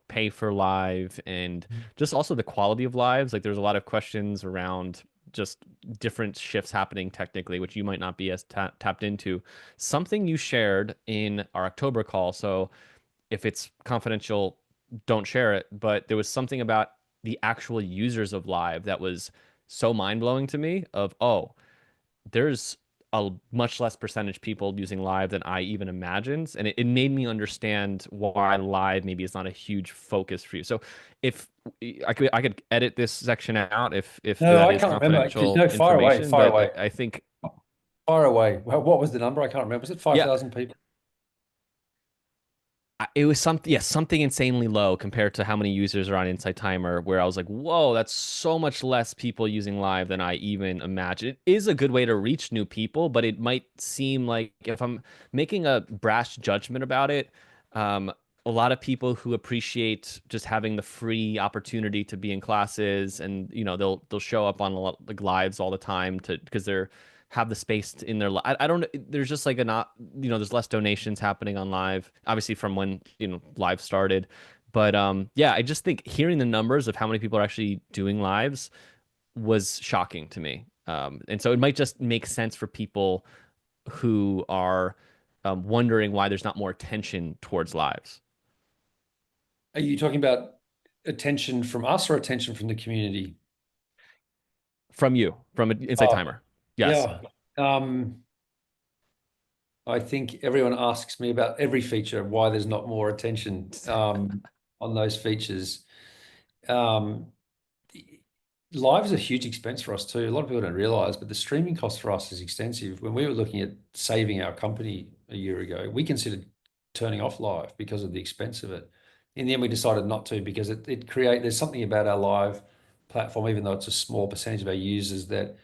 pay for live, and just also the quality of lives. Like, there's a lot of questions around just different shifts happening technically, which you might not be as tapped into. Something you shared in our October call. So if it's confidential, don't share it. But there was something about the actual users of live that was so mind blowing to me. Of, oh, there's a much less percentage people using live than I even imagined. And it made me understand why live maybe is not a huge focus for you. So if I could edit this section out if No, that I is can't remember. confidential No, fire away, information, fire but away, I think fire away. Well, what was the number? I can't remember. Was it yeah, 5,000 people? it was something, yeah, something insanely low compared to how many users are on Insight Timer, where I was like, whoa, that's so much less people using live than I even imagined. It is a good way to reach new people, but it might seem like if I'm making a brash judgment about it, um, a lot of people who appreciate just having the free opportunity to be in classes and they'll show up on a lot like lives all the time to because they're have the space in their I don't there's just like a not there's less donations happening on live obviously from when live started, but yeah, I just think hearing the numbers of how many people are actually doing lives was shocking to me, and so it might just make sense for people who are wondering why there's not more attention towards lives. Are you talking about attention from us or attention from the community? From you, from an Insight Oh, Timer. Yes. yeah. I think everyone asks me about every feature, why there's not more attention on those features. Um, Live is a huge expense for us too. A lot of people don't realize, but the streaming cost for us is extensive. When we were looking at saving our company a year ago, we considered turning off live because of the expense of it. In the end, we decided not to because there's something about our live platform, even though it's a small percentage of our users, that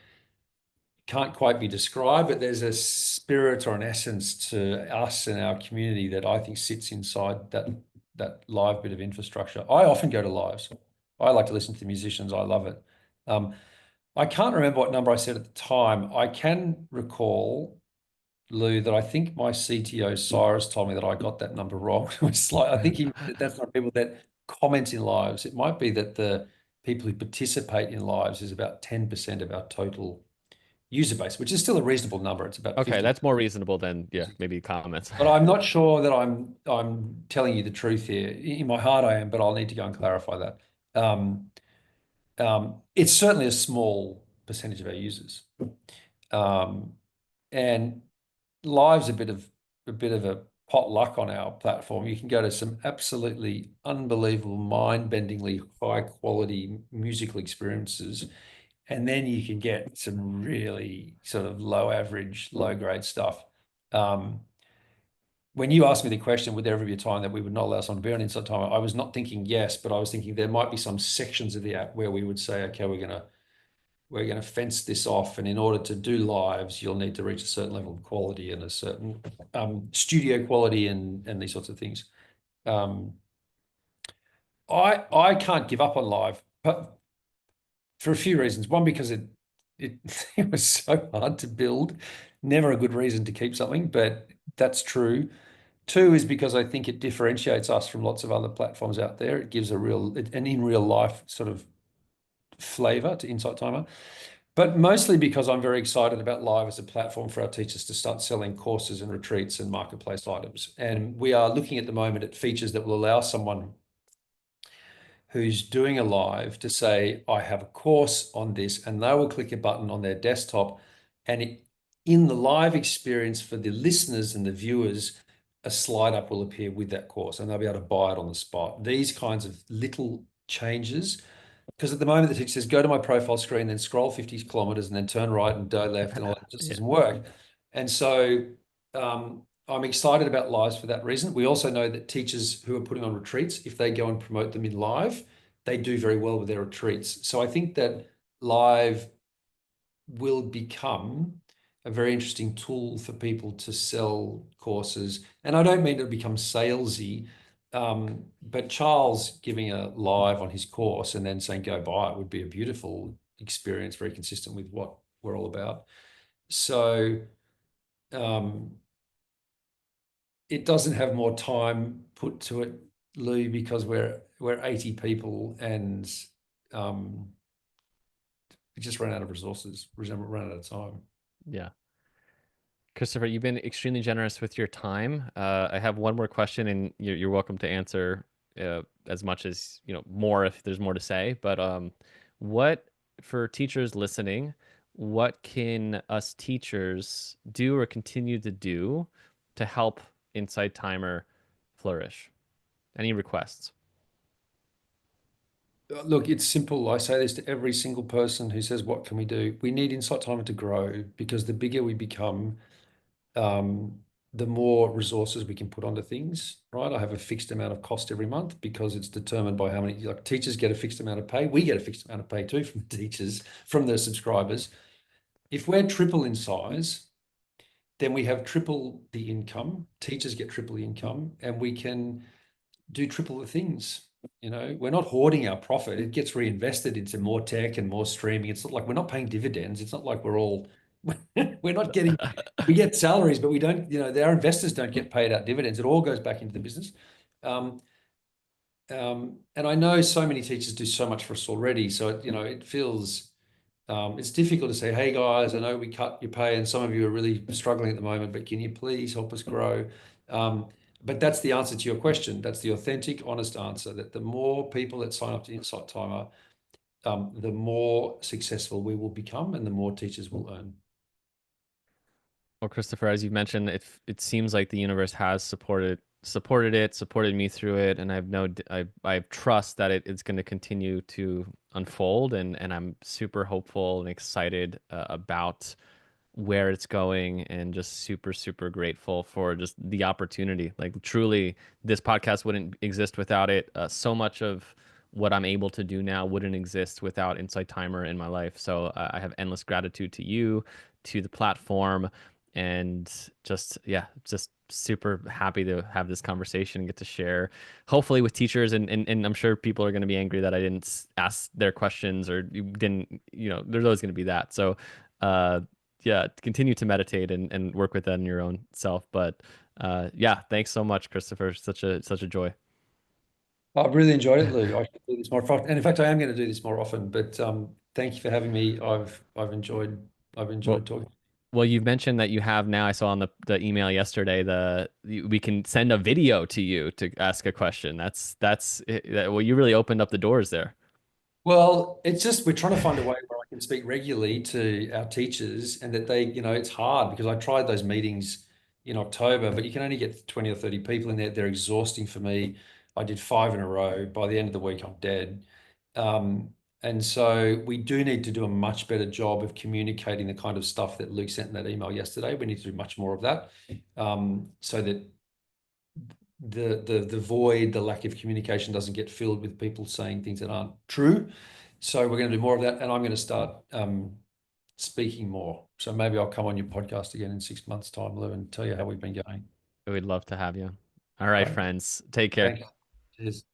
can't quite be described, but there's a spirit or an essence to us and our community that I think sits inside that live bit of infrastructure. I often go to lives. I like to listen to the musicians. I love it. Um, I can't remember what number I said at the time. I can recall, Lou, that I think my CTO Cyrus told me that I got that number wrong. It was like I think that's not people that comment in lives. It might be that the people who participate in lives is about 10% of our total user base, which is still a reasonable number. It's about Okay, 50. that's more reasonable than yeah maybe comments. But I'm not sure that I'm telling you the truth here. In my heart, I am, but I'll need to go and clarify that. Um, it's certainly a small percentage of our users, um, and live's a bit of a potluck on our platform. You can go to some absolutely unbelievable, mind-bendingly high quality musical experiences, and then you can get some really sort of low average, low grade stuff. Um, when you asked me the question, would there ever be a time that we would not allow someone to be on Inside Timer? I was not thinking yes, but I was thinking there might be some sections of the app where we would say, okay, we're gonna fence this off, and in order to do lives, you'll need to reach a certain level of quality and a certain studio quality and these sorts of things. Um, I can't give up on live, but for a few reasons. One, because it it was so hard to build. Never a good reason to keep something, but that's true. Two is because I think it differentiates us from lots of other platforms out there. It gives an in real life sort of flavor to Insight Timer. But mostly because I'm very excited about live as a platform for our teachers to start selling courses and retreats and marketplace items. And we are looking at the moment at features that will allow someone who's doing a live to say, I have a course on this, and they will click a button on their desktop. And in the live experience for the listeners and the viewers, a slide up will appear with that course and they'll be able to buy it on the spot. These kinds of little changes, because at the moment the teacher says, go to my profile screen, then scroll 50 kilometers and then turn right and go left, and all that just Yeah. doesn't work. And so I'm excited about lives for that reason. We also know that teachers who are putting on retreats, if they go and promote them in live, they do very well with their retreats. So I think that live will become a very interesting tool for people to sell courses. And I don't mean to become salesy, but Charles giving a live on his course and then saying go buy it would be a beautiful experience, very consistent with what we're all about. So um, it doesn't have more time put to it, Lou, because we're 80 people and um, we just ran out of resources, run out of time. Yeah. Christopher, you've been extremely generous with your time. I have one more question, and you're welcome to answer as much as more if there's more to say. But what for teachers listening? what can us teachers do or continue to do to help Insight Timer flourish? Any requests? Look, it's simple. I say this to every single person who says, "What can we do?" We need Insight Timer to grow because the bigger we become, the more resources we can put onto things, right? I have a fixed amount of cost every month because it's determined by how many, like teachers get a fixed amount of pay. We get a fixed amount of pay too from the teachers, from the subscribers. If we're triple in size, then we have triple the income. Teachers get triple the income, and we can do triple the things. We're not hoarding our profit. It gets reinvested into more tech and more streaming. It's not like we're not paying dividends. It's not like we're all we're not getting we get salaries, but we don't, our investors don't get paid out dividends. It all goes back into the business. Um, and I know so many teachers do so much for us already. So it feels it's difficult to say, hey guys, I know we cut your pay and some of you are really struggling at the moment, but can you please help us grow? Um, but that's the answer to your question. That's the authentic, honest answer, that the more people that sign up to Insight Timer, the more successful we will become and the more teachers will earn. Well, Christopher, as you mentioned, it seems like the universe has supported me through it, and I have trust that it's going to continue to unfold, and I'm super hopeful and excited about where it's going, and just super, super grateful for just the opportunity. Like truly, this podcast wouldn't exist without it. So much of what I'm able to do now wouldn't exist without Insight Timer in my life. So I have endless gratitude to you, to the platform, and just yeah, just super happy to have this conversation and get to share, hopefully with teachers, and I'm sure people are going to be angry that I didn't ask their questions or you didn't, there's always going to be that. So yeah, continue to meditate and work with that in your own self. But yeah, thanks so much, Christopher. Such a joy. I've really enjoyed it, Lou. I should do this more often. And in fact, I am going to do this more often, but thank you for having me. I've Well, enjoyed talking. you've mentioned that you have now. I saw on the email yesterday we can send a video to you to ask a question. Well, you really opened up the doors there. Well, it's just we're trying to find a way where I can speak regularly to our teachers and that they, it's hard because I tried those meetings in October, but you can only get 20 or 30 people in there. They're exhausting for me. I did 5 in a row. By the end of the week, I'm dead. Um, and so we do need to do a much better job of communicating the kind of stuff that Luke sent in that email yesterday. We need to do much more of that, so that the void, the lack of communication doesn't get filled with people saying things that aren't true. So we're going to do more of that, and I'm going to start speaking more. So maybe I'll come on your podcast again in 6 months' time, Lou, and tell you how we'd been going. We'd love to have you. All right, Right? friends. Take care. Thanks. Cheers.